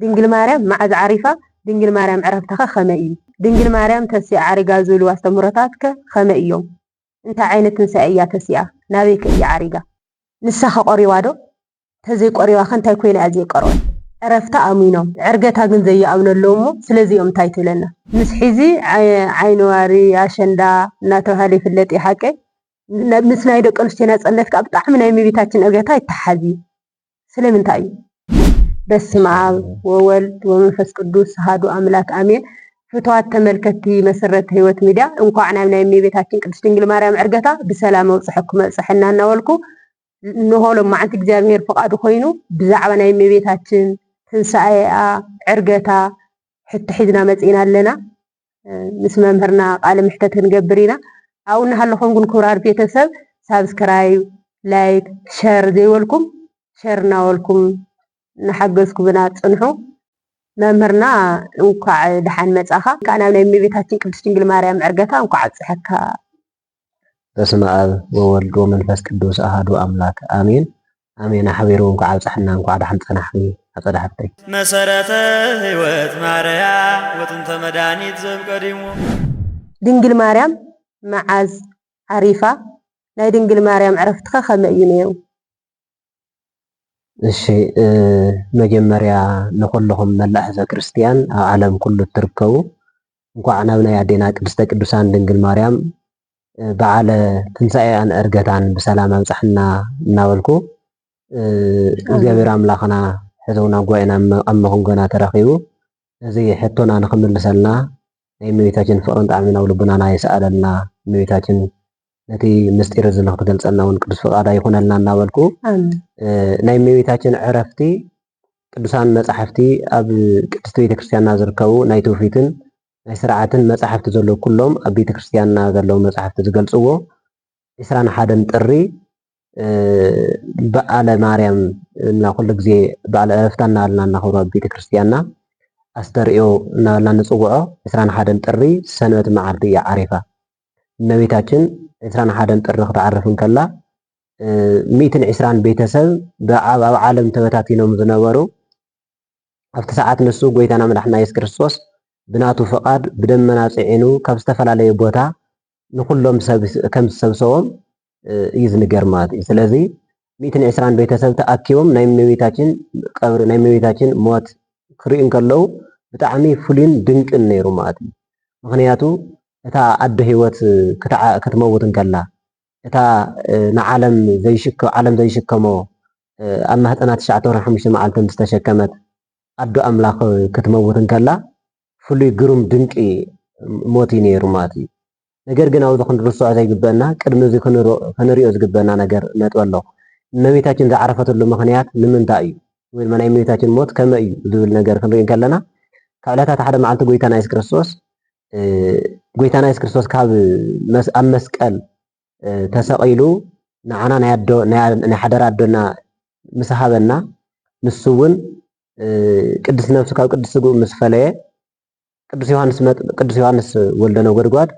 ድንግል ማርያም መዓዝ ዓሪፋ ድንግል ማርያም ዕረፍትኻ ከመይ እዩ ድንግል ማርያም ተስያ ዓሪጋ ዝብልዋ አስተምህሮታትከ ከመይ እዮም እንታይ ዓይነት ትንሳኤ እያ ተስያ ናበይ ከ እያ ዓሪጋ ንስኻ ቆሪባ ዶ ተዘይቆሪባ ከ እንታይ ኮይና እያ ዘይቆርበት ዕረፍታ ኣሚኖም ዕርገታ ግን ዘይኣምነለው እሞ ስለዚኦም እንታይ ትብለና ምስ ሒዚ ዓይነዋሪ ኣሸንዳ እናተባህለ ይፍለጥ ይሓቀ ምስ ናይ ደቂ ኣንስትዮ ነፃነትካ ብጣዕሚ ናይ እመቤታችን ዕርገታ ይተሓዝ እዩ ስለምንታይ እዩ በስመ አብ ወወልድ ወመንፈስ ቅዱስ አሐዱ አምላክ አሜን። ፍትዋት ተመልከቲ መሰረት ህይወት ሚዲያ እንኳን ናብ ናይ እመቤታችን ቅድስት ድንግል ማርያም ዕርገታ ብሰላም ወፅሕኩም መፅሕና እናወልኩ ንሆሎም ማዓንቲ እግዚአብሔር ፈቃዱ ኮይኑ ብዛዕባ ናይ እመቤታችን ትንሳኤኣ ዕርገታ ሕቲ ሒዝና መፂና ኣለና ምስ መምህርና ቃለ ምሕተት ክንገብር ኢና ኣብኡ እናሃለኹም ግን ክቡራን ቤተሰብ ሳብስክራይብ ላይክ ሸር ዘይበልኩም ሸር እናበልኩም نحجزكم بنات صنحو ممرنا እንኳዕ ድሓን መጻኻ ካናብ ናይ እመቤታችን ቅድስት ድንግል ማርያም ዕርገታ እንኳዕ ጽሕካ በስመ አብ ወወልድ ወመንፈስ ቅዱስ አሐዱ አምላክ አሜን አሜን ሓቢሩ እንኳዕ ጽሕና እንኳዕ ድሓን ጽናሕኒ አጸዳሕተይ መሰረተ ህይወት ማርያም ወጥንተ መድኃኒት ዘምቀዲሙ ድንግል ማርያም መዓዝ ዓሪፋ ናይ ድንግል ማርያም ዕረፍትኻ ከመይ እዩ ነይሩ እሺ መጀመሪያ ለኹልኹም መላእ ህዝበ ክርስቲያን ኣብ ዓለም ኩሉ ትርከቡ እንኳዕ ናብ ናይ ኣዴና ቅድስተ ቅዱሳን ድንግል ማርያም በዓለ ትንሣኤን ዕርገታን ብሰላም ኣብፅሕና እናበልኩ እግዚአብሔር ኣምላኽና ሕዘውና ጓይና ኣብ መኸንጎና ተረኺቡ እዚ ሕቶና ንኽምልሰልና ናይ እመቤታችን ፍቕርን ጣዕሚ ናብ ልቡናና ይስኣለልና እመቤታችን ነቲ ምስጢር እዚ ንኽትገልፀልና እውን ቅዱስ ፈቃዳ ይኹነልና እናበልኩ ናይ እመቤታችን ዕረፍቲ ቅዱሳን መጻሕፍቲ ኣብ ቅድስቲ ቤተክርስትያንና ዝርከቡ ናይ ትውፊትን ናይ ስርዓትን መጻሕፍቲ ዘለዉ ኩሎም ኣብ ቤተክርስትያንና ዘለዉ መጻሕፍቲ ዝገልጽዎ 21 ጥሪ በዓለ ማርያም እና ኩሉ ግዜ በዓለ ዕረፍታ እናበልና እናኽብሮ ኣብ ቤተክርስትያንና ኣስተርእዮ እናበልና ንጽውዖ 21 ጥሪ ሰንበት መዓልቲ እያ ዓሪፋ እመቤታችን 21 ጥሪ ክትዓርፍን ከላ 120 ቤተሰብ ኣብ ዓለም ተበታቲኖም ዝነበሩ ኣብቲ ሰዓት ንሱ ጎይታና መድሓኒትና ኢየሱስ ክርስቶስ ብናቱ ፈቃድ ብደመና ጽዒኑ ካብ ዝተፈላለየ ቦታ ንኩሎም ሰብ ከም ዝሰብሰቦም እዩ ዝንገር ማለት እዩ ስለዚ 120 ቤተሰብ ተኣኪቦም ናይ እመቤታችን ቀብሪ ናይ እመቤታችን ሞት ክሪኡን ከለዉ ብጣዕሚ ፍሉይን ድንቅን ነይሩ ማለት እዩ ምክንያቱ እታ ኣደ ህይወት ክትመውትን ከላ እታ ንዓለም ዘይሽከሞ ኣብ ማህፀና 9 መዓልትን ዝተሸከመት ኣዶ ኣምላኽ ክትመውትን ከላ ፍሉይ ግሩም ድንቂ ሞት ነይሩ ማለት እዩ ነገር ግን ኣብዚ ክንርስዖ ዘይግበአና ቅድሚ እዚ ክንሪኦ ዝግበአና ነገር ነጥብ ኣሎ እመቤታችን ዝዓረፈትሉ ምክንያት ንምንታይ እዩ ወይ ድማ ናይ እመቤታችን ሞት ከመይ እዩ ዝብል ነገር ክንሪኦ ከለና ካብ ዕለታት ሓደ መዓልቲ ጎይታና ኢየሱስ ክርስቶስ ጎይታና ኢየሱስ ክርስቶስ ካብ ኣብ መስቀል ተሰቂሉ ንዓና ናይ ሓደራ ኣዶና ምስ ሃበና ንሱ እውን ቅድስ ነፍሱ ካብ ቅድስ ስግኡ ምስ ፈለየ ቅዱስ ዮሐንስ ወልደ ነጎድጓድ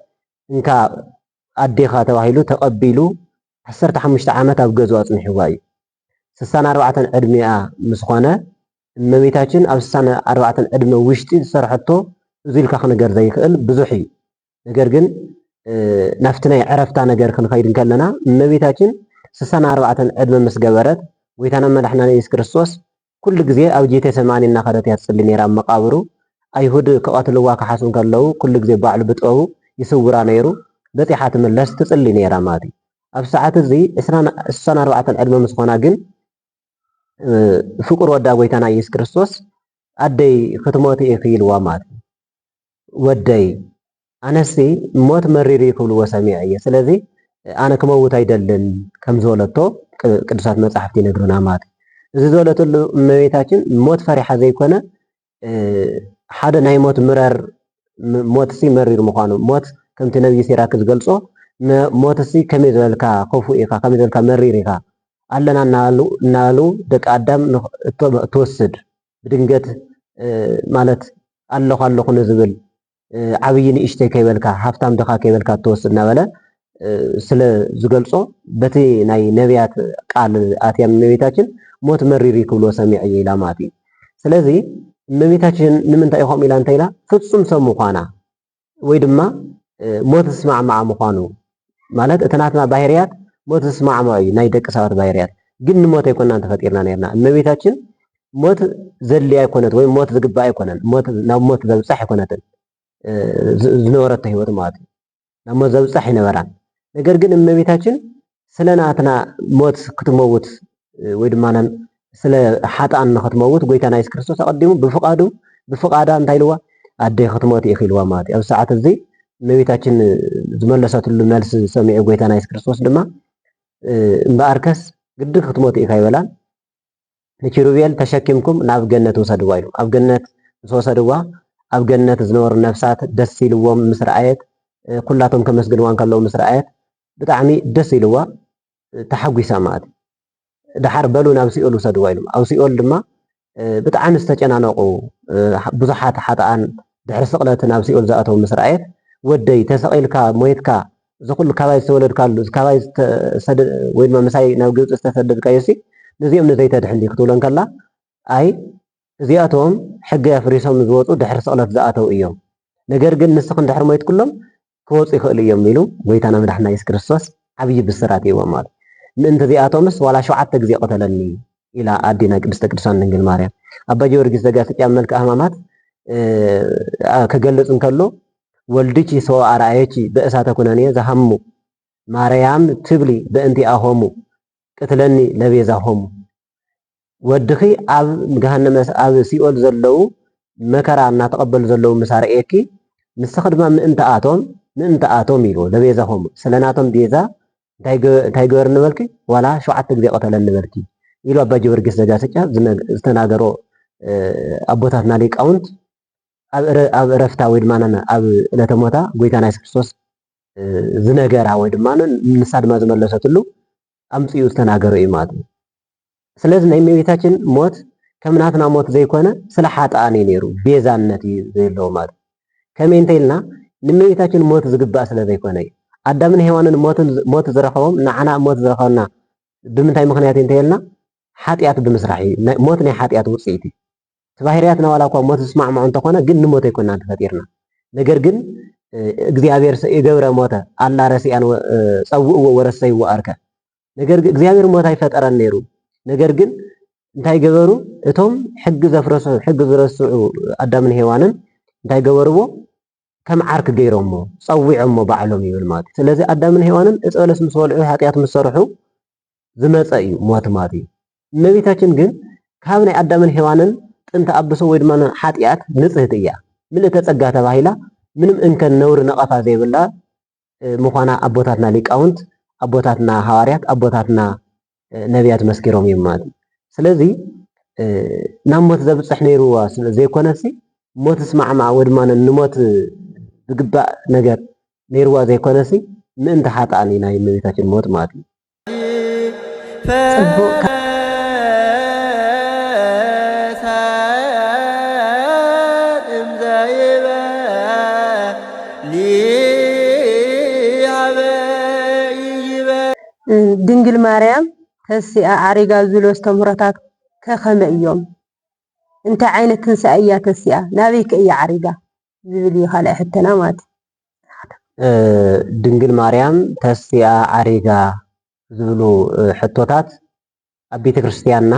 እንካ ኣዴኻ ተባሂሉ ተቐቢሉ 15 ዓመት ኣብ ገዝኡ ኣፅኒሕዋ እዩ 64 ዕድሚኣ ምስ ኮነ እመቤታችን ኣብ 64 ዕድመ ውሽጢ ዝሰርሐቶ እዚ ኢልካ ክንገር ዘይክእል ብዙሕ እዩ ነገር ግን ናፍቲ ናይ ዕረፍታ ነገር ክንኸይድ ከለና እመቤታችን 64 ዕድመ ምስ ገበረት ጎይታና መድሓኒትና ኢየሱስ ክርስቶስ ኩሉ ግዜ ኣብ ጌቴሰማኒ እናኸደት እያ ትፅሊ ነይራ ኣብ መቃብሩ ኣይሁድ ክቐትልዋ ክሓስቡ ከለዉ ኩሉ ግዜ ባዕሉ ብጥበቡ ይስውራ ነይሩ በፂሓ ትምለስ ትፅሊ ነይራ ማለት እዩ ኣብ ሰዓት እዚ 64 ዕድመ ምስ ኮና ግን ፍቁር ወዳ ጎይታና ኢየሱስ ክርስቶስ ኣደይ ክትሞት እየ ክኢልዋ ማለት እዩ ወደይ ኣነሲ ሞት መሪር ክብልዎ ሰሚዐ እየ ስለዚ ኣነ ክመውት ኣይደልን ከም ዝበለቶ ቅዱሳት መጻሕፍቲ ይነግሩና ማለት እዩ እዚ ዝበለተሉ እመቤታችን ሞት ፈሪሓ ዘይኮነ ሓደ ናይ ሞት ምረር ሞትሲ መሪር ምዃኑ ሞት ከምቲ ነብይ ሲራክ ዝገልጾ ሞትሲ ከመይ ዝበልካ ክፉእ ኢኻ ከመይ ዝበልካ መሪር ኢኻ ኣለና እናሉ ደቂ ኣዳም ትወስድ ብድንገት ማለት ኣለኹ ንዝብል ዓብይ ንእሽተይ ከይበልካ ሃፍታም ድኻ ከይበልካ ትወስድ ነበለ ስለ ዝገልጾ በቲ ናይ ነቢያት ቃል ኣትያ እመቤታችን ሞት መሪር ክብልዎ ሰሚዐ እየ ኢላ ማለት እዩ ስለዚ እመቤታችን ንምንታይ ኢኹም ኢላ እንተይላ ፍጹም ሰብ ምዃና ወይ ድማ ሞት ዝስማዕማዕ ምዃኑ ማለት እቲ ናትና ባህርያት ሞት ዝስማዕማዕ እዩ ናይ ደቂ ሰባት ባህርያት ግን ንሞት ኣይኮናን ተፈጢርና ነርና እመቤታችን ሞት ዘድልያ ኣይኮነት ወይ ሞት ዝግባእ ኣይኮነን ናብ ሞት ዘብፅሕ ኣይኮነትን ዝነበረቶ ህይወት ማለት እዩ ናብ ሞት ዘብፅሕ ይነበራን ነገር ግን እመቤታችን ስለ ናትና ሞት ክትመውት ወይ ድማ ስለ ሓጥኣን ንኽትመውት ጎይታና ኢየሱስ ክርስቶስ ኣቐዲሙ ብፍቓዳ እንታይ ኢልዋ ኣደይ ክትሞት ኢኺ ኢልዋ ማለት እዩ ኣብ ሰዓት እዚ እመቤታችን ዝመለሰትሉ መልሲ ሰሚዑ ጎይታና ኢየሱስ ክርስቶስ ድማ እምበኣርከስ ግድን ክትሞት ኢኻ ይበላን ንኪሩቤል ተሸኪምኩም ናብ ገነት ወሰድዋ ኢሉ ኣብ ገነት ምስ ወሰድዋ ኣብ ገነት ዝነበሩ ነፍሳት ደስ ኢልዎም ምስ ረኣየት ኩላቶም ከመስግንዋ ከለዉ ምስ ረኣየት ብጣዕሚ ደስ ኢልዋ ተሓጒሳ ማለት እዩ ድሓር በሉ ናብ ሲኦል ውሰድዋ ኢሉ ኣብ ሲኦል ድማ ብጣዕሚ ዝተጨናነቑ ብዙሓት ሓጥኣን ድሕሪ ስቕለት ናብ ሲኦል ዝኣተው ምስ ረኣየት ወደይ ተሰቒልካ ሞየትካ ዝኩሉ ካባይ ዝተወለድካሉ ካባይ ወይ ድማ ምሳይ ናብ ግብፂ ዝተሰደድካዮሲ ነዚኦም ንዘይተድሕን ክትብሎን ከላ ኣይ እዚኣቶም ሕጊ ኣፍሪሶም ዝወፁ ድሕሪ ስቕለት ዝኣተው እዮም ነገር ግን ንስኽን ድሕሪ ሞየት ኩሎም ክወፁ ይኽእሉ እዮም ኢሉ ጎይታና መድሓኒና ኢየሱስ ክርስቶስ ዓብዪ ብስራት ይዎም ማለት ምእንቲ እዚኣቶምስ ዋላ 7 ግዜ ቀተለኒ ኢላ ኣዴና ቅድስተ ቅዱሳን ድንግል ማርያም ኣባ ጊዮርጊስ ዘጋስጫ መልክዕ ሕማማት ከገልፅ እንከሎ ወልድኪ ሰው ኣርኣየኪ በእሳተ ኩነኔ ዝሃሙ ማርያም ትብሊ በእንቲኣሆሙ ቅትለኒ ለቤዛሆሙ ወድኺ ኣብ ገሃነመ ኣብ ሲኦል ዘለው መከራ እናተቐበሉ ዘለው ምሳርኤኪ ንስኺ ድማ ምእንቲ ኣቶም ኢሉ ለቤዛሆሙ ስለናቶም ቤዛ እንታይ ገበር ንበልኪ ዋላ 7 ግዜ ቀተለን ንበልኪ ኢሉ ኣባ ጊዮርጊስ ዘጋስጫ ዝተናገሮ ኣቦታትና ሊቃውንት ኣብ ዕረፍታ ወይ ድማ ኣብ ዕለተ ሞታ ጎይታና ኢየሱስ ክርስቶስ ዝነገራ ወይ ድማ ንሳ ድማ ዝመለሰትሉ ኣምፅኡ ዝተናገሮ እዩ ማለት እዩ ስለዚ ናይ እመቤታችን ሞት ከም ናትና ሞት ዘይኮነ ስለ ሓጥኣን እዩ ነይሩ ቤዛነት እዩ ዘለዎ ማለት እዩ ከመይ እንተኢልና ንእመቤታችን ሞት ዝግባእ ስለ ዘይኮነ እዩ ኣዳምን ሔዋንን ሞት ዝረኸቦም ንዓና ሞት ዝረኸበና ብምንታይ ምክንያት እንተኢልና ሓጢኣት ብምስራሕ እዩ ሞት ናይ ሓጢኣት ውፅኢት እዩ ተባሂርያትና ዋላ እኳ ሞት ዝስማዕማዑ እንተኾነ ግን ንሞት ኣይኮናን ተፈጢርና ነገር ግን እግዚኣብሔር ይገብረ ሞተ ኣላ ረሲኣን ፀውእዎ ወረሰይዎ ኣርከ ነገር ግን እግዚኣብሔር ሞት ኣይፈጠረን ነይሩ ነገር ግን እንታይ ገበሩ እቶም ሕጊ ዘፍረሱ ሕጊ ዝረስዑ ኣዳምን ሔዋንን እንታይ ገበርዎ ከም ዓርክ ገይሮሞ ፀዊዖሞ ባዕሎም ይብል ማለት እዩ ስለዚ ኣዳምን ሔዋንን ዕፀ በለስ ምስ በልዑ ሓጢኣት ምስ ሰርሑ ዝመፀ እዩ ሞት ማለት እዩ እመቤታችን ግን ካብ ናይ ኣዳምን ሔዋንን ጥንቲ ኣብሶ ወይ ድማ ሓጢኣት ንጽህት እያ ምልእተ ጸጋ ተባሂላ ምንም እንከን ነውሪ ነቐፋ ዘይብላ ምዃና ኣቦታትና ሊቃውንት ኣቦታትና ሐዋርያት ኣቦታትና ነቢያት መስኪሮም እዮም ማለት እዩ ስለዚ ናብ ሞት ዘብፅሕ ነይሩዋ ዘይኮነሲ ሞት ስማዕማዕ ወይ ድማ ንሞት ዝግባእ ነገር ነይሩዋ ዘይኮነሲ ምእንቲ ሓጥኣን ናይ እመቤታችን ሞት ማለት እዩ ድንግል ማርያም ተሲኣ ዓሪጋ ዝብሎ ዝተምህሮታት ከኸመ እዮም እንታይ ዓይነት ትንሳኤ እያ ተሲኣ ናበይ ከ እያ ዓሪጋ ዝብል እዩ ካልእ ሕተና ማለት ድንግል ማርያም ተሲኣ ዓሪጋ ዝብሉ ሕቶታት ኣብ ቤተ ክርስቲያንና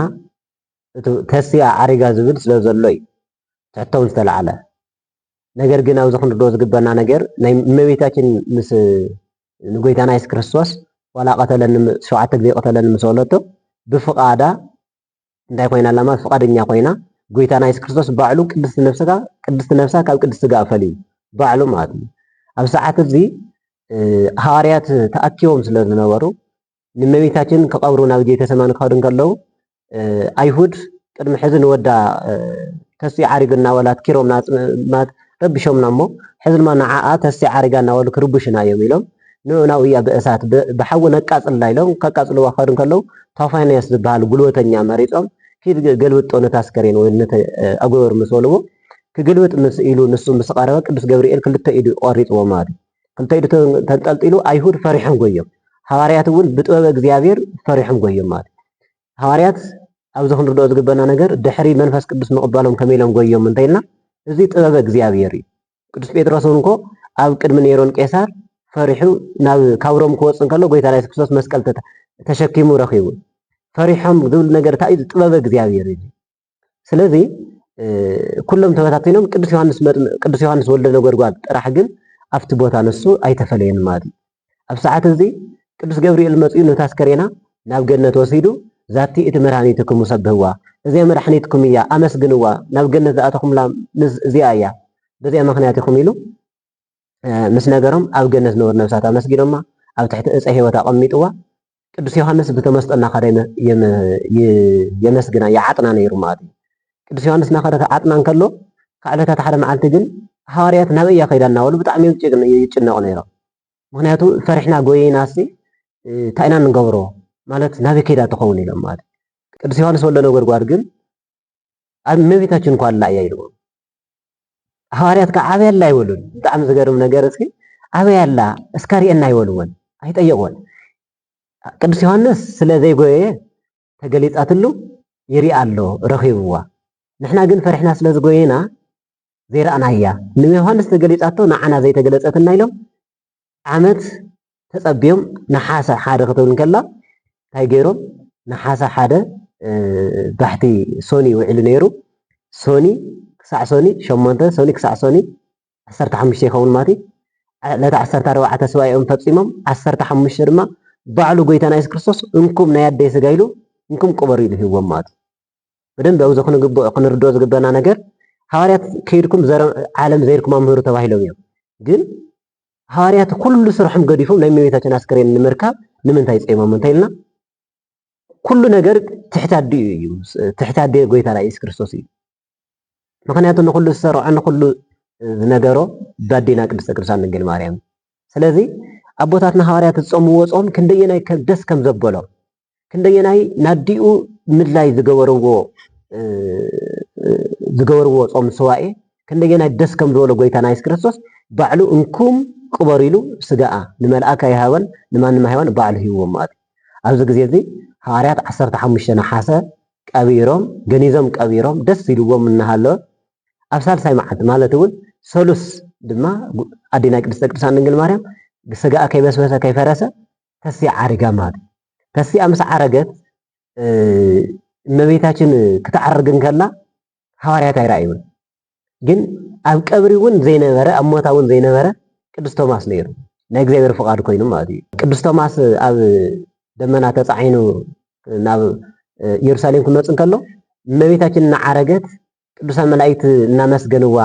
ተሲኣ ዓሪጋ ዝብል ስለ ዘሎ እዩ ትሕቶም ዝተለዓለ ነገር ግን ኣብዚ ክንርድኦ ዝግበና ነገር ናይ እመቤታችን ምስ ንጎይታና ኢየሱስ ክርስቶስ ዋላ ቀተለኒ 7 ግዜ ቀተለኒ ምስ በለቶ ብፍቓዳ እንታይ ኮይና ለማ ፍቓደኛ ኮይና ጎይታና ኢየሱስ ክርስቶስ ባዕሉ ቅድስቲ ነፍሳ ካብ ቅድስቲ ሥጋ ፈልዩ ባዕሉ ማለት እዩ ኣብ ሰዓት እዚ ሐዋርያት ተኣኪቦም ስለ ዝነበሩ ንእመቤታችን ከቐብሩ ናብ ጌተሰማኒ ክኸዱ ከለዉ ኣይሁድ ቅድሚ ሕዚ ንወዳ ተሲኣ ዓሪጋ እናበላ ትኪሮም ረቢሾምና እሞ ሕዚ ድማ ንዓኣ ተሲኣ ዓሪጋ እናበሉ ክርቡሽና እዮም ኢሎም ንዑናው እያ ብእሳት ብሓዊ ነቃፅላ ኢሎም ከቃፅልዋ ክኸዱ ከለዉ ታውፋንያስ ዝበሃል ጉልበተኛ መሪፆም ኪድ ገልብጦ ነታ ኣስከሬን ወይ ነቲ ኣጎበር ምስ በልዎ ክግልብጥ ምስ ኢሉ ንሱ ምስ ቀረበ ቅዱስ ገብርኤል ክልተ ኢዱ ቆሪፅዎ ማለት እዩ ክልተ ኢዱ ተንጠልጢሉ ኣይሁድ ፈሪሖም ጎዮም ሐዋርያት እውን ብጥበብ እግዚኣብሔር ፈሪሖም ጎዮም ማለት እዩ ሐዋርያት ኣብዚ ክንርድኦ ዝግበና ነገር ድሕሪ መንፈስ ቅዱስ ምቕባሎም ከመኢሎም ጎዮም እንተይልና እዚ ጥበበ እግዚኣብሔር እዩ። ቅዱስ ጴጥሮስ እንኮ ኣብ ቅድሚ ኔሮን ቄሳር ፈሪሑ ካብ ሮም ክወፅእ እንከሎ ጎይታና ኢየሱስ ክርስቶስ መስቀል ተሸኪሙ ረኺቡ ፈሪሖም ዝብል ነገር እንታይ እዩ? ጥበበ እግዚኣብሔር እዩ። ስለዚ ኩሎም ተበታቲኖም ቅዱስ ዮሃንስ ወልደ ነጎድጓድ ጥራሕ ግን ኣብቲ ቦታ ንሱ ኣይተፈለየን ማለት እዩ። ኣብ ሰዓት እዚ ቅዱስ ገብርኤል መፅኡ ነታ አስከሬና ናብ ገነት ወሲዱ ዛቲ እቲ መድኃኒትኩም ሰብህዋ እዚኣ መድኃኒትኩም እያ ኣመስግንዋ ናብ ገነት ዝኣተኹምላ እዚኣ እያ በዚኣ ምክንያት ኢኹም ኢሉ ምስ ነገሮም ኣብ ገነት ዝነበሩ ነብሳት ኣመስጊኖማ ኣብ ትሕቲ ዕፀ ሂወት ኣቐሚጥዋ ቅዱስ ዮሃንስ ብተመስጦ እናኸደ የመስግና ይዓጥና ነይሩ ማለት እዩ። ቅዱስ ዮሃንስ እናኸደ ዓጥና እንከሎ ካብ ዕለታት ሓደ መዓልቲ ግን ሃዋርያት ናበይ ከይዳ እናበሉ ብጣዕሚ ይጭነቑ ነይሮም። ምክንያቱ ፈሪሕና ጎይናሲ እንታይ ኢና ንገብሮ ማለት ናበይ ከይዳ ትኸውን ኢሎም ማለት ቅዱስ ዮሃንስ ወልደ ነጎድጓድ ግን ኣብ እመቤታችን እንኳ ኣላ እያ ኢልዎ ሃዋርያት ከዓ ኣበይ ኣላ ይበሉን። ብጣዕሚ ዝገርም ነገር እስኪ ኣበይ ኣላ እስካሪአና ይበልዎን ኣይጠየቕዎን። ቅዱስ ዮሃንስ ስለ ዘይጎየየ ተገሊፃትሉ ይሪአ ኣሎ ረኺብዋ። ንሕና ግን ፈሪሕና ስለ ዝጎየና ዘይረኣና እያ ንዮሃንስ ተገሊፃቶ ንዓና ዘይተገለፀትና ኢሎም ዓመት ተፀቢዮም ነሓሰ ሓደ ክትብል ከላ እንታይ ገይሮም ነሓሰ ሓደ ባሕቲ ሶኒ ውዕሉ ነይሩ ሶኒ ክሳዕ ሶኒ 8 ሶኒ ክሳዕ ሶኒ 15 ይኸውን ማለት እዩ። ዕለት 14 ሰባኤኦም ፈፂሞም 15 ድማ ባዕሉ ጎይታና ኢየሱስ ክርስቶስ እንኩም ናይ ኣደይ ስጋ ኢሉ እንኩም ቅበሩ ኢሉ ሂቦም ማለት እዩ። በደንብ ኣብዚ ክንርድኦ ዝግበና ነገር ሃዋርያት ከይድኩም ዓለም ዘይርኩም ኣምህሩ ተባሂሎም እዮም። ግን ሃዋርያት ኩሉ ስርሖም ገዲፎም ናይ እመቤታችን አስከሬን ንምርካብ ንምንታይ ፀይሞም እንተይልና ኩሉ ነገር ትሕቲ ኣዲኡ እዩ። ትሕቲ ኣዲ ጎይታና ኢየሱስ ክርስቶስ እዩ። ምክንያቱ ንኩሉ ዝሰርዖ ንኩሉ ዝነገሮ ባዴና ቅድስተ ቅዱሳን ድንግል ማርያም። ስለዚ ኣቦታትና ሃዋርያት ዝፀምዎ ፆም ክንደየናይ ደስ ከም ዘበሎ ክንደየናይ ናዲኡ ምድላይ ዝገበርዎ ፆም ስዋኤ ክንደየናይ ደስ ከም ዝበሎ ጎይታና ኢየሱስ ክርስቶስ ባዕሉ እንኩም ቅበሩ ኢሉ ስጋኣ ንመልኣክ ኣይሃበን ንማንም ኣይሃበን ባዕሉ ሂብዎም ማለት እዩ። ኣብዚ ግዜ እዚ ሃዋርያት 15 ነሓሰ ቀቢሮም ገኒዞም ቀቢሮም ደስ ኢልዎም እናሃለወ ኣብ ሳልሳይ መዓልቲ ማለት እውን ሰሉስ ድማ ኣዴና ቅድስተ ቅዱሳን ድንግል ማርያም ስጋኣ ከይበስበሰ ከይፈረሰ ተስያ ዓሪጋ ማለት እዩ። ተስያ ምስ ዓረገት እመቤታችን ክትዓርግን ከላ ሃዋርያት ኣይረኣዩን። ግን ኣብ ቀብሪ እውን ዘይነበረ ኣብ ሞታ እውን ዘይነበረ ቅዱስ ቶማስ ነይሩ ናይ እግዚኣብሔር ፍቃድ ኮይኑ ማለት እዩ። ቅዱስ ቶማስ ኣብ ደመና ተፃዒኑ ናብ ኢየሩሳሌም ክመፅእ እንከሎ እመቤታችን እናዓረገት ቅዱሳን መላእክት እናመስገንዋ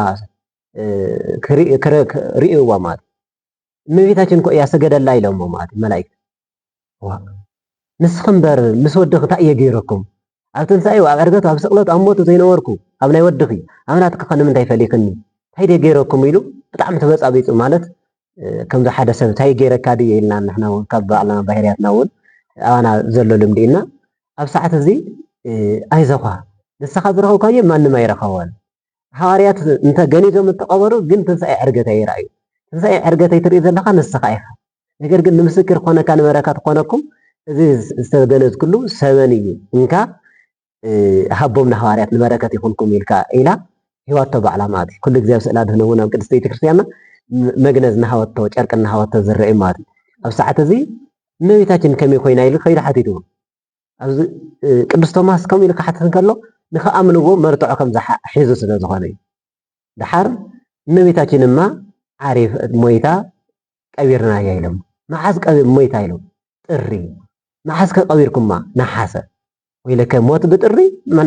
ርእይዋ ማለት እመቤታችን እኮ እያ ሰገደላ ኢሎሞ ማለት መላእክት ንስኹም በር ምስ ወድኺ እንታይ እየ ገይረኩም ኣብ ትንሳኤ ኣብ ዕርገቱ ኣብ ስቕለቱ ኣብ ሞቱ ዘይነበርኩ ኣብ ናይ ወድኺ ኣብ ናትካ ንምንታይ ፈሊክኒ እንታይ ደይ ገይረኩም ኢሉ ብጣዕሚ ተበፃቢፁ ማለት ከምዚ ሓደ ሰብ እንታይ ገይረካ ድየ ኢልና ንሕና እውን ካብ ባዕልና ባህርያትና እውን ኣባና ዘሎ ልምዲ ኢና ኣብ ሰዓት እዚ ኣይዘኻ ንስኻ ዝረኸብካዮ ማንም ኣይረኸቦን። ሃዋርያት እንተ ገኒዞም እተቐበሩ ግን ትንሳኤ ዕርገት ኣይረኣዩ። ትንሳኤ ዕርገት ትርኢ ዘለካ ንስኻ ኢኻ። ነገር ግን ንምስክር ኮነካ ንበረካት ኮነኩም እዚ ዝተገነዝክሉ ሰበን እዩ እንካ ሃቦም ንሃዋርያት ንበረከት ይኹንኩም ኢልካ ኢላ ሂዋቶ ባዕላ ማለት እዩ። ኩሉ ግዜ ኣብ ስእላ ድህነ እውን ኣብ ቅድስቲ ቤተክርስትያንና መግነዝ እናሃወቶ ጨርቂ እናሃወቶ ዝርአ ማለት እዩ። ኣብ ሰዓት እዚ እመቤታችን ከመይ ኮይና ኢሉ ከይዱ ሓቲትዎ ኣብዚ ቅዱስ ቶማስ ከምኡ ኢሉ ክሓትት እንከሎ ንኸኣምንዎ መርትዖ ከምዛ ሒዙ ስለ ዝኾነ እዩ። ድሓር እመቤታችን እማ ዓሪፍ ሞይታ ቀቢርና እያ ኢሎም መዓዝ ሞይታ ኢሎም ጥሪ መዓዝ ከቀቢርኩማ ነሓሰ ወይለከ ሞት ብጥሪ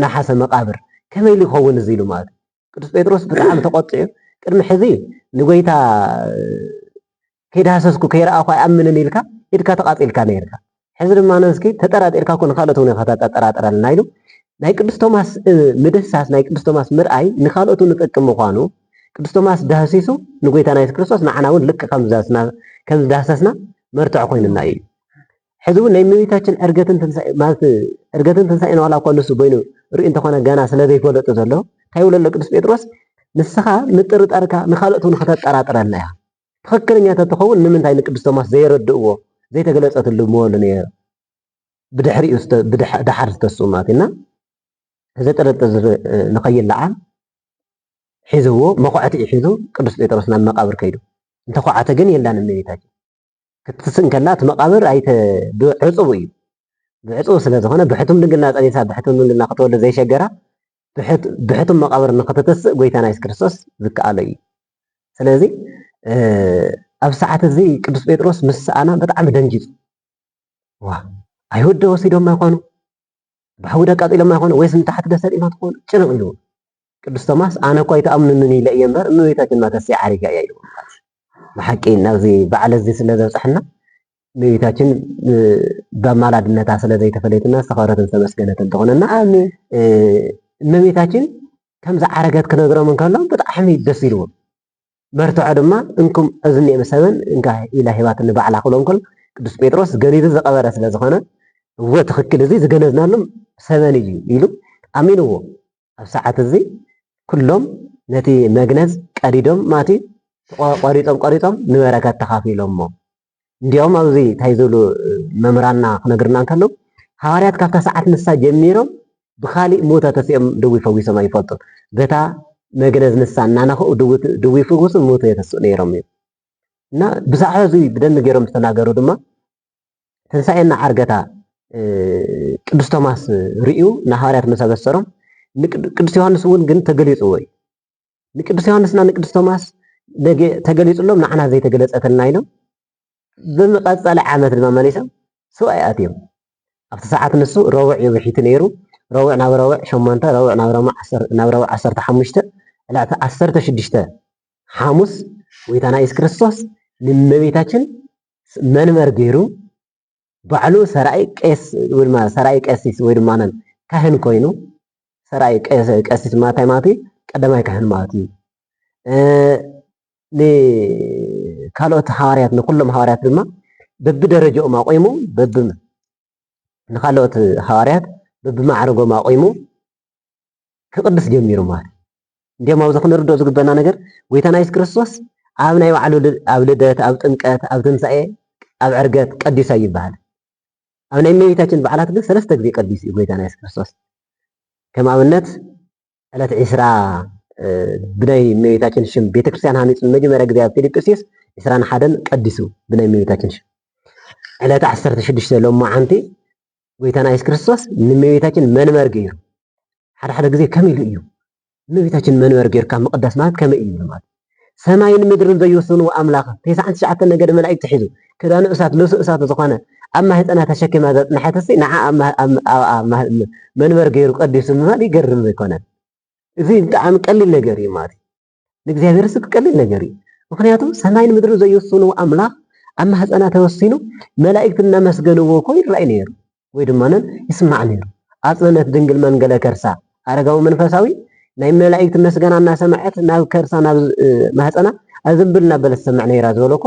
ናሓሰ መቃብር ከመይ ኢሉ ይኸውን እዚ ኢሉ ማለት ቅዱስ ጴጥሮስ ብጣዕሚ ተቆጢዑ ቅድሚ ሕዚ ንጎይታ ከይዳሃሰስኩ ከይረኣኹ ኣይኣምንን ኢልካ ኢድካ ተቃፂልካ ነይርካ ሕዚ ድማ ነስኪ ተጠራጢርካ ኮን ካልኦት እውን ከተጠራጠረልና ኢሉ ናይ ቅዱስ ቶማስ ምድህሳስ ናይ ቅዱስ ቶማስ ምርኣይ ንካልኦቱ ንጠቅም ምኳኑ ቅዱስ ቶማስ ዳህሲሱ ንጎይታና ኢየሱስ ክርስቶስ ንዓና እውን ልክ ከም ዝዳህሰስና መርትዖ ኮይኑና እዩ። ሕዚ እውን ናይ እመቤታችን ዕርገትን ትንሳኤን ዋላ እኳ ንሱ ኮይኑ ርኢ እንተኾነ ገና ስለዘይፈለጡ ዘሎ እንታይ ይብሎ ኣሎ ቅዱስ ጴጥሮስ ንስኻ ምጥርጣርካ ንካልኦት እውን ከተጠራጥረልና ኢኻ ትኽክለኛ ተትኸውን ንምንታይ ንቅዱስ ቶማስ ዘይረድእዎ ዘይተገለፀትሉ ምበሉ ነይሩ ብድሕሪኡ ድሓር ዝተስኡ ማለት ኢና زترتز نخيل لعن حزو مقعت حزو قدس بطرس نام مقابر كيدو انت قعت جن يلا نميتاج كتسن كلات مقابر ايت بعصوي بعصو ስለዝኾነ ብሕቱም ድንግልና ጸኒሳ ብሕቱም ድንግልና ክትወልድ ዘይሸገራ ብሕቱም መቃብር ንኽትተስእ ጎይታና ኢየሱስ ክርስቶስ ዝከኣለ እዩ ስለዚ ኣብ ሰዓት እዚ ቅዱስ ጴጥሮስ ምስ ሰኣና ብጣዕሚ ደንጊጹ ዋ ኣይሁድ ወሲዶም ኣይኮኑ ብሓውደ ቃጢሎም ኣይኮኑ ወይስ ንታሕቲ ደሰጢማ ትኾኑ ጭንቕ ኢሉ ቅዱስ ቶማስ ኣነ እኳ ኣይተኣምኑኒ ኢለ እየ እምበር እመቤታችን ማተስያ ዓሪጋ እያ ኢሉ ብሓቂ ናብዚ በዓል እዚ ስለ ዘብፅሕና እመቤታችን በማላድነታ ስለ ዘይተፈለየትና ዝተኸበረትን ዝተመስገነትን ትኾነና እመቤታችን ከምዚ ዓረገት ክነግሮም እንከሎም ብጣዕሚ ደስ ኢልዎም መርትዖ ድማ እንኩም እዝኒ መሰበን እንካ ኢላ ሂባት ንባዕላ ክብሎም ከሎ ቅዱስ ጴጥሮስ ገሊሉ ዝቐበረ ስለ ዝኾነ እወ ትኽክል እዚ ዝገነዝናሎም ሰበን እዩ ኢሉ ኣሚንዎ ኣብ ሰዓት እዚ ኩሎም ነቲ መግነዝ ቀዲዶም ማቲ ቆሪጦም ንበረከት ተኻፊሎም ሞ እንዲያውም ኣብዚ እንታይ ዝብሉ መምህራንና ክነግርና እንከለው ሃዋርያት ካብታ ሰዓት ንሳ ጀሚሮም ብኻሊእ ሞተ ተሲኦም ድዊ ፈዊሶም ኣይፈልጡን በታ መግነዝ ንሳ እናነኽኡ ድዊ ፍውስን ሞተ የተስኡ ነይሮም እዩ እና ብዛዕባ እዚ ብደንቢ ገይሮም ዝተናገሩ ድማ ትንሳኤና ዓርገታ ቅዱስ ቶማስ ርኢዩ ንሃዋርያት መሰበሰሮም ቅዱስ ዮሐንስ እውን ግን ተገሊጹዎ እዩ ንቅዱስ ዮሐንስና ንቅዱስ ቶማስ ተገሊጹሎም ንዓና ዘይተገለጸተልና ኢሎም ብምቐጸለ ዓመት ድማ መሊሶም ሰብኣይ ኣትዮም ኣብቲ ሰዓት ንሱ ረቡዕ የብሒቲ ነይሩ ረቡዕ ናብ ረቡዕ 8 ረቡዕ ናብ ረቡዕ 15 ዕላዕቲ 16 ሐሙስ ጎይታና ኢየሱስ ክርስቶስ ንእመቤታችን መንበር ገይሩ ባዕሉ ሰራይ ቄስ ወይ ድማ ሰራይ ቀሲስ ወይ ድማ ካህን ኮይኑ ሰራይ ቀሲስ ማታይ ማቲ ቀዳማይ ካህን ማለት እዩ ካልኦት ሃዋርያት ንኩሎም ሃዋርያት ድማ በብደረጃኦም ኣቆይሙ ንካልኦት ሃዋርያት በብማዕረጎም ኣቆይሙ ክቅድስ ጀሚሩ ማለት እንዲያውም ኣብዚ ክንርድኦ ዝግበና ነገር ጎይታና ኢየሱስ ክርስቶስ ኣብ ናይ ባዕሉ ኣብ ልደት ኣብ ጥምቀት ኣብ ትንሳኤ ኣብ ዕርገት ቀዲሳ ይበሃል ኣብ ናይ እመቤታችን በዓላት ግን 3 ግዜ ቀዲስ እዩ ጎይታና ኢየሱስ ክርስቶስ ከም ኣብነት ዕለት 20 ብናይ እመቤታችን ሽም ቤተክርስትያን ሃኒፁ መጀመርያ ግዜ ኣብ ፊልጵስዩስ 21 ቀዲሱ ብናይ እመቤታችን ሽም ዕለት 16 ሎማዓንቲ ጎይታና ኢየሱስ ክርስቶስ ንእመቤታችን መንበር ገይሩ ሓደ ግዜ ከመይ ኢሉ እዩ እመቤታችን መንበር ገይርካ መቅደስ ማለት ከመይ እዩ ማለት ሰማይን ምድርን ዘይወስኑ ኣምላኽ 99 ነገድ መላእክት ሒዙ ክዳኑ እሳት ልብሱ እሳት ዝኾነ ኣብ ማህፀና ተሸኪማ ዘጥንሐተሲ ንዓ መንበር ገይሩ ቀዲሱ ማለት ይገርም ዘይኮነን እዚ ብጣዕሚ ቀሊል ነገር እዩ ማለት ንእግዚአብሔር ስክ ቀሊል ነገር እዩ ምክንያቱም ሰማይን ምድርን ዘይወስኑ ኣምላኽ ኣብ ማህፀና ተወሲኑ መላእክት እናመስገንዎ እኮ ይረአይ ነይሩ ወይ ድማ ይስማዕ ነይሩ ኣጽነት ድንግል መንገለ ከርሳ ኣረጋዊ መንፈሳዊ ናይ መላእክት መስገና እናሰማዐት ናብ ከርሳ ናብ ማህፀና ኣዝብል እናበለት ሰማዕ ነይራ ዝበለኮ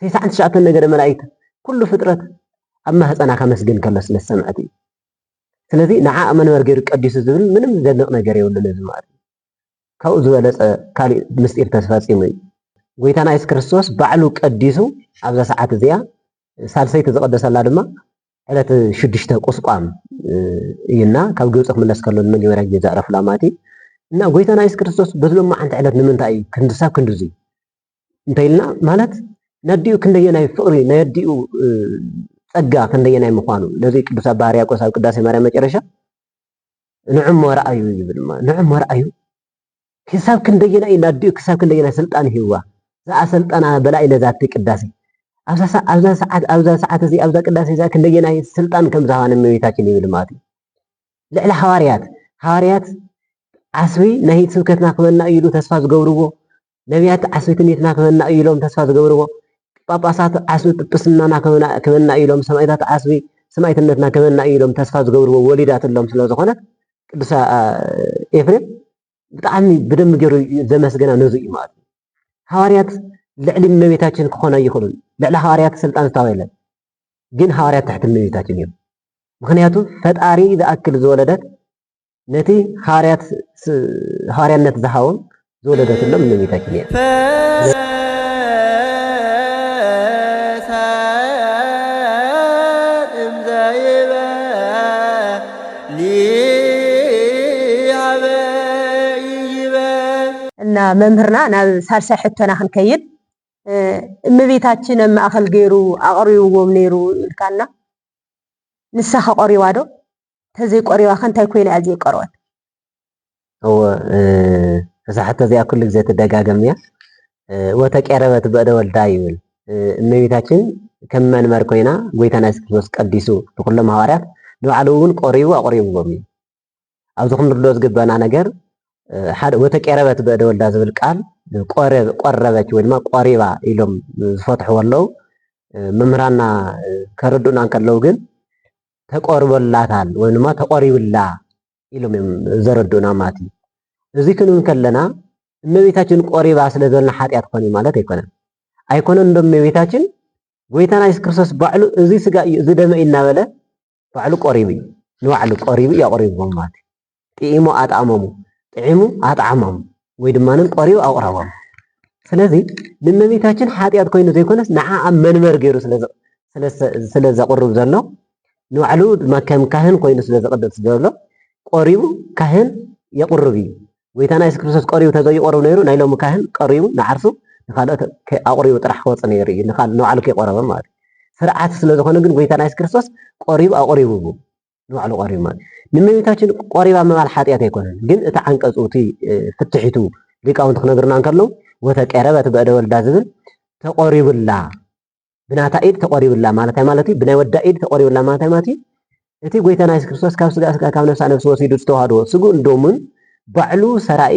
99 ነገደ መላእክት ኩሉ ፍጥረት ኣብ ማህፀና ከመስገን ከሎ ስለ ሰምዐት እዩ ስለዚ ንዓ መንበር ገይሩ ቀዲሱ ዝብል ምንም ዘደንቕ ነገር የብሉን እዚ ማለት ካብኡ ዝበለፀ ካሊእ ምስጢር ተፈፂሙ እዩ ጎይታና ኢየሱስ ክርስቶስ ባዕሉ ቀዲሱ ኣብዛ ሰዓት እዚኣ ሳልሰይቲ ዝቀደሰላ ድማ ዕለት 6 ቁስቋም እዩና ካብ ግብፂ ክምለስ ከሎ ንመጀመርያ ግዜ ዘዕረፍላ ማለት እዩ እና ጎይታና ኢየሱስ ክርስቶስ በዝሎማዓንቲ ዕለት ንምንታይ እዩ ክንድሳብ ክንድዙ እንተይልና ማለት ነዲኡ ክንደየናይ ፍቕሪ ነዲኡ ጸጋ ክንደየናይ ምዃኑ ነዚ ቅዱስ ኣባ ሕርያቆስ ኣብ ቅዳሴ ማርያም መጨረሻ ንዕሞ ረአዩ ይብል ንዕሞ ረአዩ ክሳብ ክንደየናይ ነዲኡ ክሳብ ክንደየናይ ስልጣን ይህዋ ዝኣሰልጠና በላይ ነዛቲ ቅዳሴ ኣብዛ ሰዓት እዚ ኣብዛ ቅዳሴ እዛ ክንደየናይ ስልጣን ከም ዝሃባን እመቤታችን ይብል ማለት እዩ ልዕሊ ሃዋርያት ዓስቢ ናይ ስብከትና ክበና ኢሉ ተስፋ ዝገብርዎ ነቢያት ዓስቢ ትንቢትና ክበና ኢሎም ተስፋ ዝገብርዎ ጳጳሳት ዓስቢ ጵጵስናና ክበና ኢሎም ሰማዕታት ዓስቢ ሰማዕትነትና ክበና ኢሎም ተስፋ ዝገብርዎ ወሊዳትሎም ስለ ዝኾነ ቅዱስ ኤፍሬም ብጣዕሚ ብደንቢ ገይሩ ዘመስገና ነዚ እዩ ማለት እዩ ሃዋርያት ልዕሊ እመቤታችን ክኾነ ይኽእሉን ልዕሊ ሃዋርያት ስልጣን ዝተባበለ ግን ሃዋርያት ትሕቲ እመቤታችን እዮም ምክንያቱ ፈጣሪ ዝኣክል ዝወለደት ነቲ ሃዋርያነት ዝሃቦም ዝወለደትሎም እመቤታችን እያ እና መምህርና ናብ ሳልሳይ ሕቶና ክንከይድ እመቤታችን ኣብ ማእኸል ገይሩ ኣቕሪብዎም ነይሩ ኢልካና ንስኻ ቆሪባ ዶ ተዘይቆሪባ ኸ እንታይ ኮይና እያ ዘይቆርበት? እዛ ሕቶ እዚኣ ኩሉ ግዜ ትደጋገም እያ። ወተቀረበት በእደ ወልዳ ይብል እመቤታችን ከም መንበር ኮይና ጎይታና ኢየሱስ ክርስቶስ ቀዲሱ ብኩሎም ሐዋርያት ንባዕሉ እውን ቆሪቡ ኣቕሪብዎም እዩ። ኣብዚ ክንርድኦ ዝግበአና ነገር ሓደ ወተቀረበት በእደ ወልዳ ዝብል ቃል ቆረበች ወይ ድማ ቆሪባ ኢሎም ዝፈትሕዎ ኣለዉ። መምህራና ከረዱና ከለዉ ግን ተቆርበላታል ወይ ድማ ተቆሪብላ ኢሎም ዘረዱና ማለት እዩ። እዚ ክንብል ከለና እመቤታችን ቆሪባ ስለ ዘለና ሓጢኣት ኮነ ማለት ኣይኮነን። ኣይኮነን እንዶ እመቤታችን ጎይታና ኢየሱስ ክርስቶስ ባዕሉ እዚ ስጋ እዩ እዚ ደመ እዩ እናበለ ባዕሉ ቆሪቡ እዩ ንባዕሉ ቆሪቡ እዩ ኣቕሪብዎም ማለት እዩ። ጥዒሙ ኣጣዕመሙ ጥዒሙ ኣጣዕመሙ ወይ ድማንን ቆሪቡ ኣቕረቦም። ስለዚ ንእመቤታችን ሓጢኣት ኮይኑ ዘይኮነስ ንዓ ኣብ መንበር ገይሩ ስለ ዘቕርብ ዘሎ ንባዕሉ ድማ ከም ካህን ኮይኑ ስለ ዘቕድስ ዘሎ ቆሪቡ ካህን የቕርብ እዩ። ጎይታና ኢየሱስ ክርስቶስ ቆሪቡ ተዘይቆርብ ነይሩ ናይ ሎሚ ካህን ቀሪቡ ንዓርሱ ንኻልኦት ኣቕሪቡ ጥራሕ ክወፅእ ነይሩ እዩ ንባዕሉ ከይቆረበ ማለት እዩ። ስርዓት ስለ ዝኾነ ግን ጎይታና ኢየሱስ ክርስቶስ ቆሪቡ ኣቕሪቡ ንባዕሉ ቆሪቡ ማለት እዩ። ንእመቤታችን ቆሪባ ምባል ሓጢኣት ኣይኮነን። ግን እቲ ዓንቀፁ እቲ ፍትሒቱ ሊቃውንቲ ክነግሩና እንከለዉ ወተቀረበት በእደ ወልዳ ዝብል ተቆሪቡላ ብናታ ኢድ ተቆሪቡላ ማለት ማለት እዩ። ብናይ ወዳ ኢድ ተቆሪቡላ ማለት ማለት እዩ። እቲ ጎይታና ኢየሱስ ክርስቶስ ካብ ስጋ ስጋ ካብ ነፍሳ ነፍሲ ወሲዱ ዝተዋህዶ ስጉ እንዶምን ባዕሉ ሰራኢ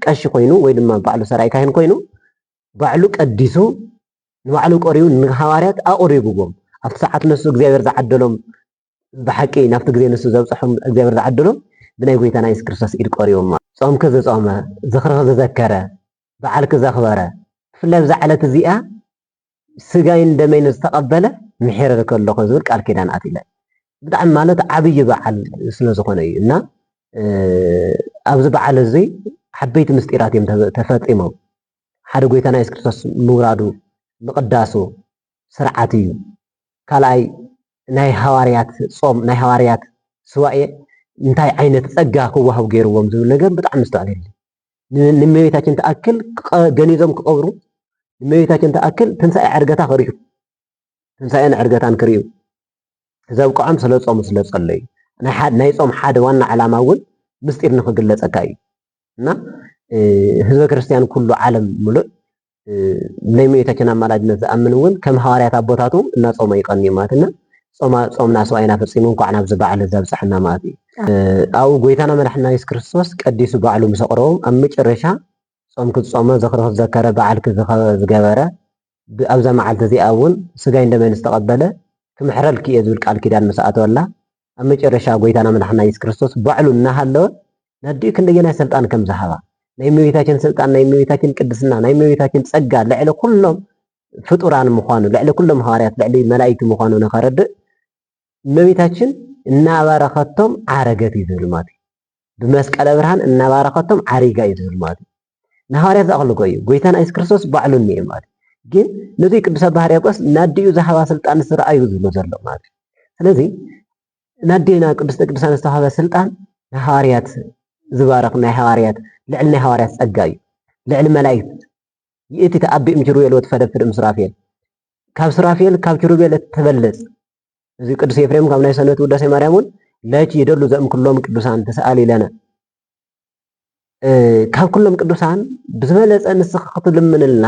ቀሺ ኮይኑ ወይ ድማ ባዕሉ ሰራኢ ካህን ኮይኑ ባዕሉ ቀዲሱ ንባዕሉ ቆሪቡ ንሐዋርያት ኣቕሪብዎም ኣብቲ ሰዓት ነሱ እግዚኣብሔር ዝዓደሎም ብሓቂ ናብቲ ግዜ ንሱ ዘብፅሖም እግዚኣብሔር ዝዓደሎም ብናይ ጎይታና ኢየሱስ ክርስቶስ ኢድ ቆሪቦም ጾምኪ ዝጾመ ዝኽሪ ዝዘከረ በዓልኪ ዘኽበረ ብፍላይ ብዛ ዓለት እዚኣ ስጋይን ደመይን ዝተቐበለ ምሕረር ከለኹ ዝብል ቃል ኪዳን ኣትኢለ ብጣዕሚ ማለት ዓብይ በዓል ስለ ዝኾነ እዩ እና ኣብዚ በዓል እዚ ዓበይቲ ምስጢራት እዮም ተፈፂሞም። ሓደ ጎይታና ኢየሱስ ክርስቶስ ምውራዱ ምቕዳሱ ስርዓት እዩ። ካልኣይ ናይ ሐዋርያት ጾም ናይ ሐዋርያት ስዋኤ እንታይ ዓይነት ፀጋ ክወሃብ ገይርዎም ዝብል ነገር ብጣዕሚ ዝተዕልል ንእመቤታችን ተኣክል ገኒዞም ክቐብሩ ንእመቤታችን ተኣክል ትንሳኤ ዕርገታ ክርዩ ትንሳኤን ዕርገታን ክርዩ ዘብቅዖም ስለ ጾሙ ስለ ጸለዩ ናይ ጾም ሓደ ዋና ዓላማ እውን ምስጢር ንክግለፀካ እዩ እና ህዝበ ክርስቲያን ኩሉ ዓለም ሙሉእ ናይ እመቤታችን ኣማላጅነት ዝኣምን እውን ከም ሐዋርያት ኣቦታቱ እናጾመ ይቀኒ ማለት እና ጾምና ስዋኤና ፈፂሙ እንኳዕ ናብዚ በዓል ዘብፅሐና ማለት እዩ። ኣብኡ ጎይታና መድሓኒትና ኢየሱስ ክርስቶስ ቀዲሱ ባዕሉ ምስ ኣቕረቦም ኣብ መጨረሻ ጾም ክትጾመ ዘኽሪ ክትዘከረ በዓልኪ ዝገበረ ኣብዛ መዓልቲ እዚኣ እውን ስጋይ እንደመን ዝተቐበለ ክምሕረልኪ እየ ዝብል ቃል ኪዳን ምስ ኣተወላ ኣብ መጨረሻ ጎይታና መድሓኒትና ኢየሱስ ክርስቶስ ባዕሉ እናሃለወ ነዲኡ ክንደየናይ ስልጣን ከም ዝሃባ ናይ እመቤታችን ስልጣን ናይ እመቤታችን ቅድስና ናይ እመቤታችን ፀጋ ልዕሊ ኩሎም ፍጡራን ምዃኑ ልዕሊ ኩሎም ሐዋርያት ልዕሊ መላእክቲ ምዃኑ ንኸረድእ እመቤታችን እናባረኸቶም ዓረገት እዩ ዝብል ማለት እዩ። ብመስቀለ ብርሃን እናባረኸቶም ዓሪጋ እዩ ዝብል ማለት እዩ። ንሐዋርያት ዘኣኽልጎ እዩ ጎይታና ኢየሱስ ክርስቶስ ባዕሉ እኒአ ማለት እዩ። ግን ነዚ ቅዱስ ኣባ ሕርያቆስ ናዲኡ ዝሃባ ስልጣን ዝረኣዩ ዝብሎ ዘሎ ማለት እዩ። ስለዚ ናዲና ቅድስተ ቅዱሳን ዝተዋሃበ ስልጣን ናይ ሐዋርያት ዝባረኽ ናይ ሐዋርያት ልዕሊ ናይ ሐዋርያት ፀጋ እዩ። ልዕሊ መላእክት ይእቲ ተኣቢእም ኪሩቤል ወትፈደፍድ እምሱራፌል ካብ ሱራፌል ካብ ኪሩቤል እትበልፅ እዚ ቅዱስ ኤፍሬም ካብ ናይ ሰንበት ውዳሴ ማርያም እውን ለኪ ይደሉ ዘእም ኩሎም ቅዱሳን ተሰኣሊ ለነ ካብ ኩሎም ቅዱሳን ብዝበለፀ ንስኻ ክትልምንልና